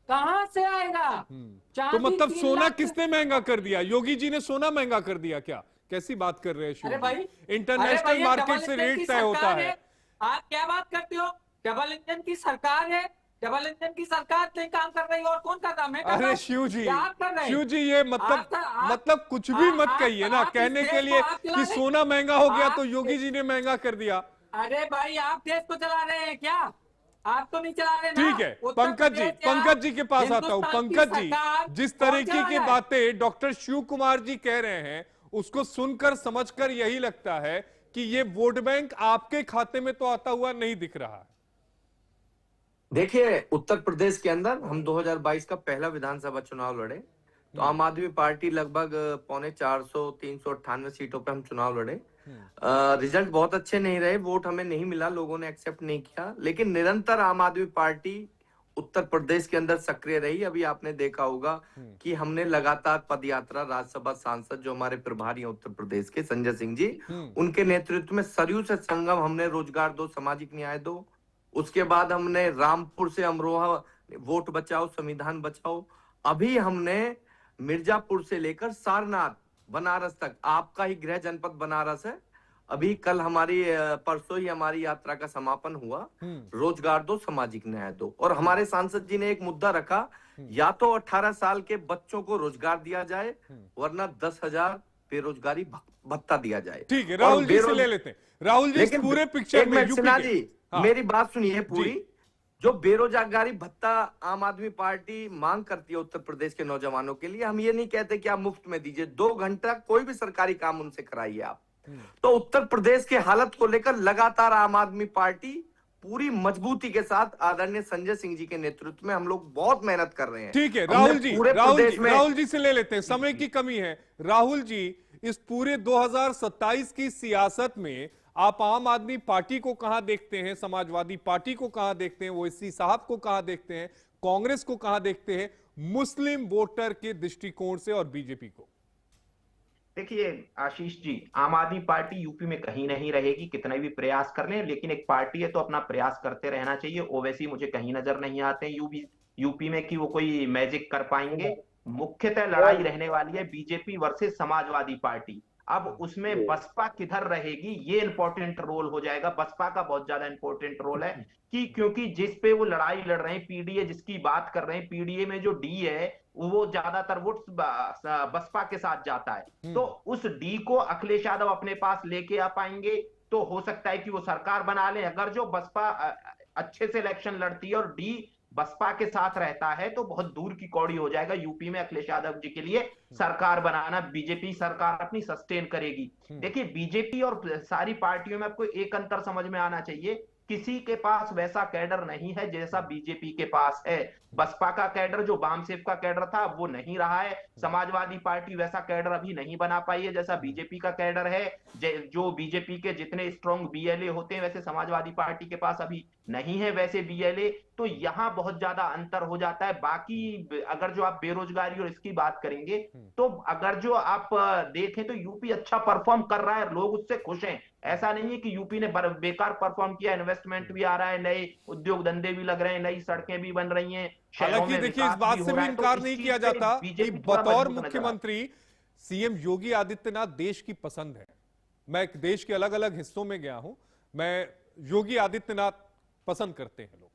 कहाँ से आएगा? तो मतलब सोना किसने महंगा कर दिया? योगी जी ने सोना महंगा कर दिया क्या? कैसी बात कर रहे हैं शिव? अरे भाई, इंटरनेशनल मार्केट से रेट तय होता है। आप क्या बात करते हो? डबल इंजन की सरकार है, डबल इंजन की सरकार नहीं काम कर रही और कौन कर रहा? मैं अरे शिव जी, ये मतलब कुछ भी मत कहिए ना, कहने के लिए कि सोना महंगा हो गया तो योगी जी ने महंगा कर दिया। अरे भाई, आप देश को चला रहे हैं क्या? आप तो नहीं चला रहे ना। ठीक है, पंकज जी के पास आता हूं। पंकज जी, जिस तरीके की बातें डॉक्टर शिव कुमार जी कह रहे हैं, उसको सुनकर समझकर यही लगता है कि ये वोट बैंक आपके खाते में तो आता हुआ नहीं दिख रहा है। देखिए, उत्तर प्रदेश के अंदर हम 2022 का पहला विधानसभा चुनाव लड़े तो आम आदमी पार्टी लगभग 398 सीटों पे हम चुनाव लड़े। रिजल्ट बहुत अच्छे नहीं रहे, वोट हमें नहीं मिला, लोगों ने एक्सेप्ट नहीं किया, लेकिन निरंतर आम आदमी पार्टी उत्तर प्रदेश के अंदर सक्रिय रही। अभी आपने देखा होगा कि हमने लगातार पदयात्रा, राज्यसभा सांसद जो हमारे प्रभारी हैं उत्तर प्रदेश के संजय सिंह जी, उनके नेतृत्व में सरयू से संगम, हमने रोजगार दो, सामाजिक न्याय दो, उसके बाद हमने रामपुर से अमरोहा वोट बचाओ संविधान बचाओ, अभी हमने मिर्जापुर से लेकर सारनाथ बनारस तक, आपका ही गृह जनपद बनारस है, अभी कल हमारी परसों ही हमारी यात्रा का समापन हुआ, रोजगार दो सामाजिक न्याय दो। और हमारे सांसद जी ने एक मुद्दा रखा, या तो 18 साल के बच्चों को रोजगार दिया जाए वरना 10,000 बेरोजगारी भत्ता दिया जाए। ठीक है, राहुल जी से ले लेते हैं। राहुल जी, इस पूरे पिक्चर में सिन्हा जी मेरी बात सुनिए पूरी। जो बेरोजगारी भत्ता आम आदमी पार्टी मांग करती है उत्तर प्रदेश के नौजवानों के लिए, हम ये नहीं कहते कि आप मुफ्त में दीजिए, 2 घंटा कोई भी सरकारी काम उनसे कराइए आप। तो उत्तर प्रदेश के हालत को लेकर लगातार आम आदमी पार्टी पूरी मजबूती के साथ आदरणीय संजय सिंह जी के नेतृत्व में हम लोग बहुत मेहनत कर रहे हैं। ठीक है, राहुल जी से ले लेते हैं, समय की कमी है। राहुल जी, इस पूरे 2027 की सियासत में आप आम आदमी पार्टी को कहां देखते हैं, समाजवादी पार्टी को कहां देखते हैं, ओवैसी साहब को कहां देखते हैं, कांग्रेस को कहां देखते हैं, मुस्लिम वोटर के दृष्टिकोण से, और बीजेपी को? देखिए आशीष जी, आम आदमी पार्टी यूपी में कहीं नहीं रहेगी, कितने भी प्रयास कर लें, लेकिन एक पार्टी है तो अपना प्रयास करते रहना चाहिए। ओवैसी मुझे कहीं नजर नहीं आते हैं यूपी में कि वो कोई मैजिक कर पाएंगे। मुख्यतः लड़ाई रहने वाली है बीजेपी वर्सेस समाजवादी पार्टी। अब उसमें बसपा किधर रहेगी, ये इंपॉर्टेंट रोल हो जाएगा। बसपा का बहुत ज्यादा इंपॉर्टेंट रोल है कि क्योंकि जिस पे वो लड़ाई लड़ रहे हैं, पीडीए जिसकी बात कर रहे हैं, पीडीए में जो डी है वो ज्यादातर वोट बसपा के साथ जाता है, तो उस डी को अखिलेश यादव अपने पास लेके आ पाएंगे तो हो सकता है कि वो सरकार बना ले। अगर जो बसपा अच्छे से इलेक्शन लड़ती है और डी बसपा के साथ रहता है तो बहुत दूर की कौड़ी हो जाएगा यूपी में अखिलेश यादव जी के लिए सरकार बनाना। बीजेपी सरकार अपनी सस्टेन करेगी। देखिए, बीजेपी और सारी पार्टियों में आपको एक अंतर समझ में आना चाहिए, किसी के पास वैसा कैडर नहीं है जैसा बीजेपी के पास है। बसपा का कैडर जो वामसेफ का कैडर था वो नहीं रहा है। समाजवादी पार्टी वैसा कैडर अभी नहीं बना पाई है जैसा बीजेपी का कैडर है। जो बीजेपी के जितने स्ट्रॉन्ग बीएलए होते हैं वैसे समाजवादी पार्टी के पास अभी नहीं है वैसे बीएलए। तो यहाँ बहुत ज्यादा अंतर हो जाता है। बाकी अगर जो आप बेरोजगारी और इसकी बात करेंगे, तो अगर जो आप देखें तो यूपी अच्छा परफॉर्म कर रहा है, लोग उससे खुश हैं। ऐसा नहीं है कि यूपी ने बेकार परफॉर्म किया, इन्वेस्टमेंट भी आ रहा है, नए उद्योग धंधे भी लग रहे हैं, नई सड़कें भी बन रही हैं, शहरों हालांकि में देखिए इस विकास बात भी से हो भी रहा है। तो इनकार इस नहीं चीज किया से जाता कि बीजेपी थोड़ा बतौर मजबूत नजर आता है। मुख्यमंत्री सीएम योगी आदित्यनाथ देश की पसंद है। मैं देश के अलग अलग हिस्सों में गया हूं, मैं योगी आदित्यनाथ पसंद करते हैं लोग।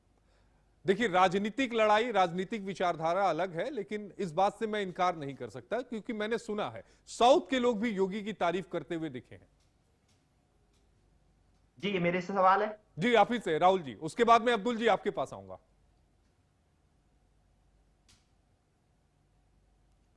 देखिए राजनीतिक लड़ाई, राजनीतिक विचारधारा अलग है, लेकिन इस बात से मैं इनकार नहीं कर सकता क्योंकि मैंने सुना है साउथ के लोग भी योगी की तारीफ करते हुए दिखे हैं। जी ये मेरे से सवाल है। जी आप ही से राहुल जी, उसके बाद में अब्दुल जी आपके पास आऊंगा।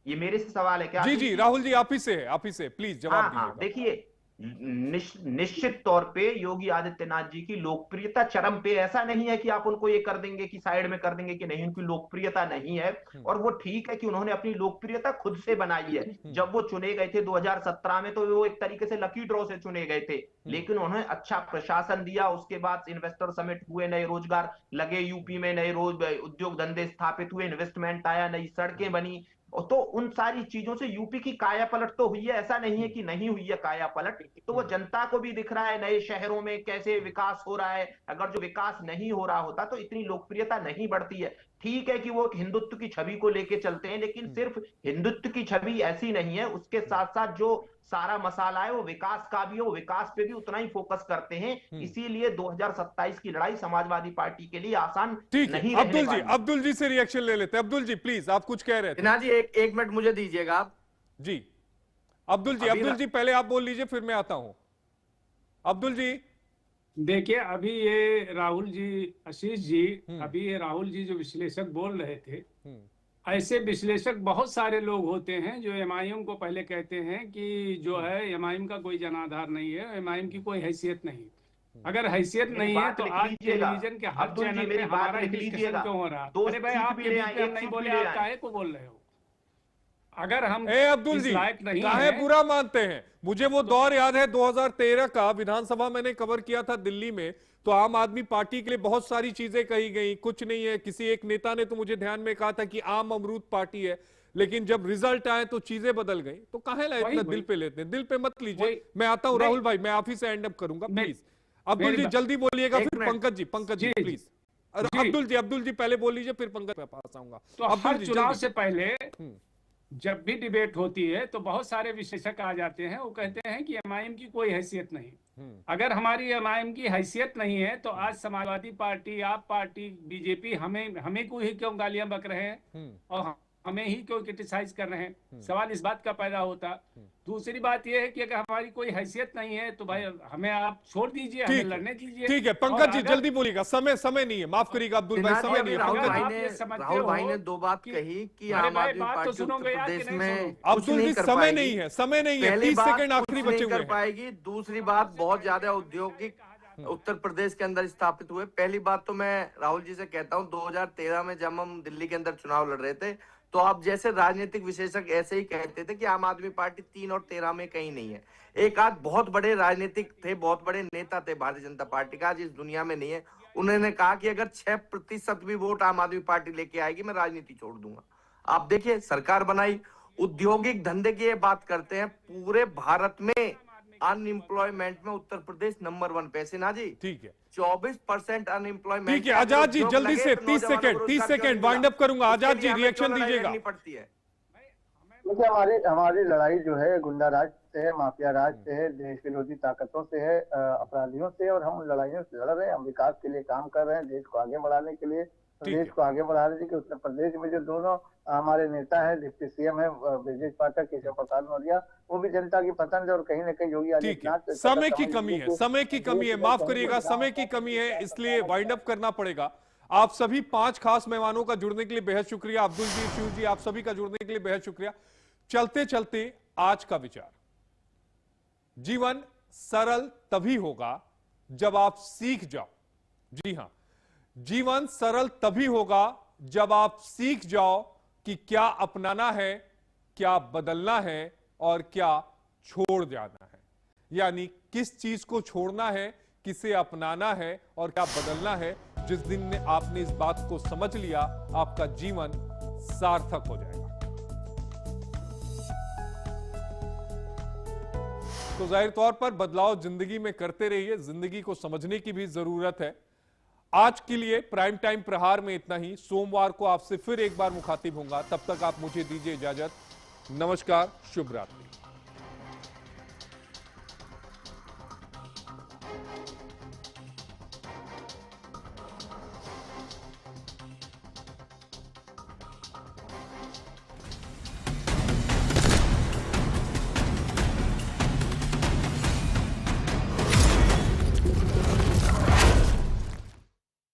ये मेरे से सवाल है क्या? जी जी राहुल जी आप ही से है, आप ही से प्लीज जवाब दीजिएगा। देखिए निश्चित तौर पे योगी आदित्यनाथ जी की लोकप्रियता चरम पे, ऐसा नहीं है कि आप उनको ये कर देंगे कि साइड में कर देंगे कि नहीं, उनकी लोकप्रियता नहीं है। और वो ठीक है कि उन्होंने अपनी लोकप्रियता खुद से बनाई है। जब वो चुने गए थे 2017 में, तो वो एक तरीके से लकी ड्रॉ से चुने गए थे, लेकिन उन्होंने अच्छा प्रशासन दिया। उसके बाद इन्वेस्टर समिट हुए, नए रोजगार लगे यूपी में, नए उद्योग धंधे स्थापित हुए, इन्वेस्टमेंट आया, नई सड़कें बनी। तो उन सारी चीजों से यूपी की काया पलट तो हुई है, ऐसा नहीं है कि नहीं हुई है काया पलट। तो वो जनता को भी दिख रहा है नए शहरों में कैसे विकास हो रहा है। अगर जो विकास नहीं हो रहा होता तो इतनी लोकप्रियता नहीं बढ़ती है। ठीक है कि वो हिंदुत्व की छवि को लेके चलते हैं, लेकिन सिर्फ हिंदुत्व की छवि ऐसी नहीं है, उसके साथ साथ जो सारा मसाला है वो विकास का भी है, वो विकास पे भी उतना ही फोकस करते हैं। इसीलिए 2027 की लड़ाई समाजवादी पार्टी के लिए आसान नहीं। अब्दुल जी से रिएक्शन ले लेते हैं। अब्दुल जी प्लीज, आप कुछ कह रहे थे ना जी। एक मिनट मुझे दीजिएगा आप। जी अब्दुल जी पहले आप बोल लीजिए, फिर मैं आता हूं। अब्दुल जी देखिए, अभी ये राहुल जी, आशीष जी, अभी ये राहुल जी जो विश्लेषक बोल रहे थे, ऐसे विश्लेषक बहुत सारे लोग होते हैं जो एमआईएम को पहले कहते हैं कि जो है एमआईएम का कोई जनाधार नहीं है, एमआईएम की कोई हैसियत नहीं। अगर हैसियत नहीं है तो आज टेलीविजन के हर चैनल पे हमारा डिस्कशन क्यों हो रहा? अरे भाई आप नहीं बोले, आप काहे को बोल रहे हो? अगर हम अब्दुल जी काहे बुरा मानते हैं? मुझे वो दौर याद है 2013 का, विधानसभा मैंने कवर किया था दिल्ली में, तो आम आदमी पार्टी के लिए बहुत सारी चीजें कही गई, कुछ नहीं है। किसी एक नेता ने तो मुझे ध्यान में कहा था कि आम अमरूद पार्टी है, लेकिन जब रिजल्ट आए तो चीजें बदल गई। तो काहे ला इतना दिल पे लेते हैं? दिल पे मत लीजिए। मैं आता हूं राहुल भाई, मैं आप ही से एंड अप करूंगा प्लीज। अब्दुल जी जल्दी बोलिएगा, फिर पंकज जी प्लीज। अब्दुल जी पहले बोल लीजिए, फिर पंकज के पास आऊंगा। तो हर चुनाव से पहले जब भी डिबेट होती है तो बहुत सारे विशेषज्ञ आ जाते हैं, वो कहते हैं कि एमआईएम की कोई हैसियत नहीं। अगर हमारी एमआईएम की हैसियत नहीं है तो आज समाजवादी पार्टी, आप पार्टी, बीजेपी हमें को ही क्यों गालियां बक रहे हैं और हमें ही क्यों क्रिटिसाइज कर रहे हैं? सवाल इस बात का पैदा होता। दूसरी बात यह है कि अगर हमारी कोई हैसियत नहीं है तो भाई हमें आप छोड़ दीजिए, हमें लड़ने दीजिए। ठीक है पंकज जी जल्दी बोलिएगा, समय नहीं है, माफ करिएगा अब्दुल भाई, समय नहीं है। राहुल भाई ने दो बात कही कि आम आदमी पार्टी उत्तर प्रदेश में अब्दुल जी समय नहीं है, 30 सेकंड आखिरी बचे हुए कर पाएगी। दूसरी बात, बहुत ज्यादा औद्योगिक उत्तर प्रदेश के अंदर स्थापित हुए। पहली बात तो मैं राहुल जी से कहता हूं, 2013 में जब हम दिल्ली के अंदर चुनाव लड़ रहे थे तो आप जैसे राजनीतिक विशेषज्ञ ऐसे ही कहते थे कि आम आदमी पार्टी 3 और 13 में कहीं नहीं है। एक आध बहुत बड़े राजनीतिक थे, बहुत बड़े नेता थे भारतीय जनता पार्टी का, आज इस दुनिया में नहीं है। उन्होंने कहा कि अगर 6% भी वोट आम आदमी पार्टी लेके आएगी मैं राजनीति छोड़ दूंगा। आप देखिए सरकार बनाई, औद्योगिक धंधे की बात करते हैं, पूरे भारत में अनएम्प्लॉयमेंट में उत्तर प्रदेश नंबर 1 पे। सिन्हा जी ठीक है, 24% अनएम्प्लॉयमेंट। ठीक है आजाद जी जल्दी से 30 सेकंड वाइंड अप करूंगा। आजाद जी रिएक्शन दीजिएगा। देखिए हमारी लड़ाई जो है गुंडा राज से है, माफिया राज से है, देश विरोधी ताकतों से है, अपराधियों से, और हम लड़ाइयों से लड़ रहे हैं। हम विकास के लिए काम कर रहे हैं, देश को आगे बढ़ाने के लिए, प्रदेश को आगे बढ़ा रहे हैं। कि उत्तर प्रदेश में जो दोनों हमारे नेता है, डिप्टी सीएम है ब्रजेश पाठक, केशव प्रसाद मौर्य, वो भी जनता की पसंद है। और कहीं न कहीं योगी आदित्यनाथ, समय की कमी है, माफ करिएगा, समय की कमी है, इसलिए वाइंड अप करना पड़ेगा। आप सभी 5 खास मेहमानों का जुड़ने के लिए बेहद शुक्रिया। अब्दुल जी, शिव जी, आप सभी का जुड़ने के लिए बेहद शुक्रिया। चलते चलते आज का विचार, जीवन सरल तभी होगा जब आप सीख जाओ। जी हां, जीवन सरल तभी होगा जब आप सीख जाओ कि क्या अपनाना है, क्या बदलना है और क्या छोड़ जाना है। यानी किस चीज को छोड़ना है, किसे अपनाना है और क्या बदलना है, जिस दिन आपने इस बात को समझ लिया, आपका जीवन सार्थक हो जाएगा। तो जाहिर तौर पर बदलाव जिंदगी में करते रहिए, जिंदगी को समझने की भी जरूरत है। आज के लिए प्राइम टाइम प्रहार में इतना ही। सोमवार को आपसे फिर एक बार मुखातिब होऊंगा, तब तक आप मुझे दीजिए इजाजत। नमस्कार, शुभ रात्रि।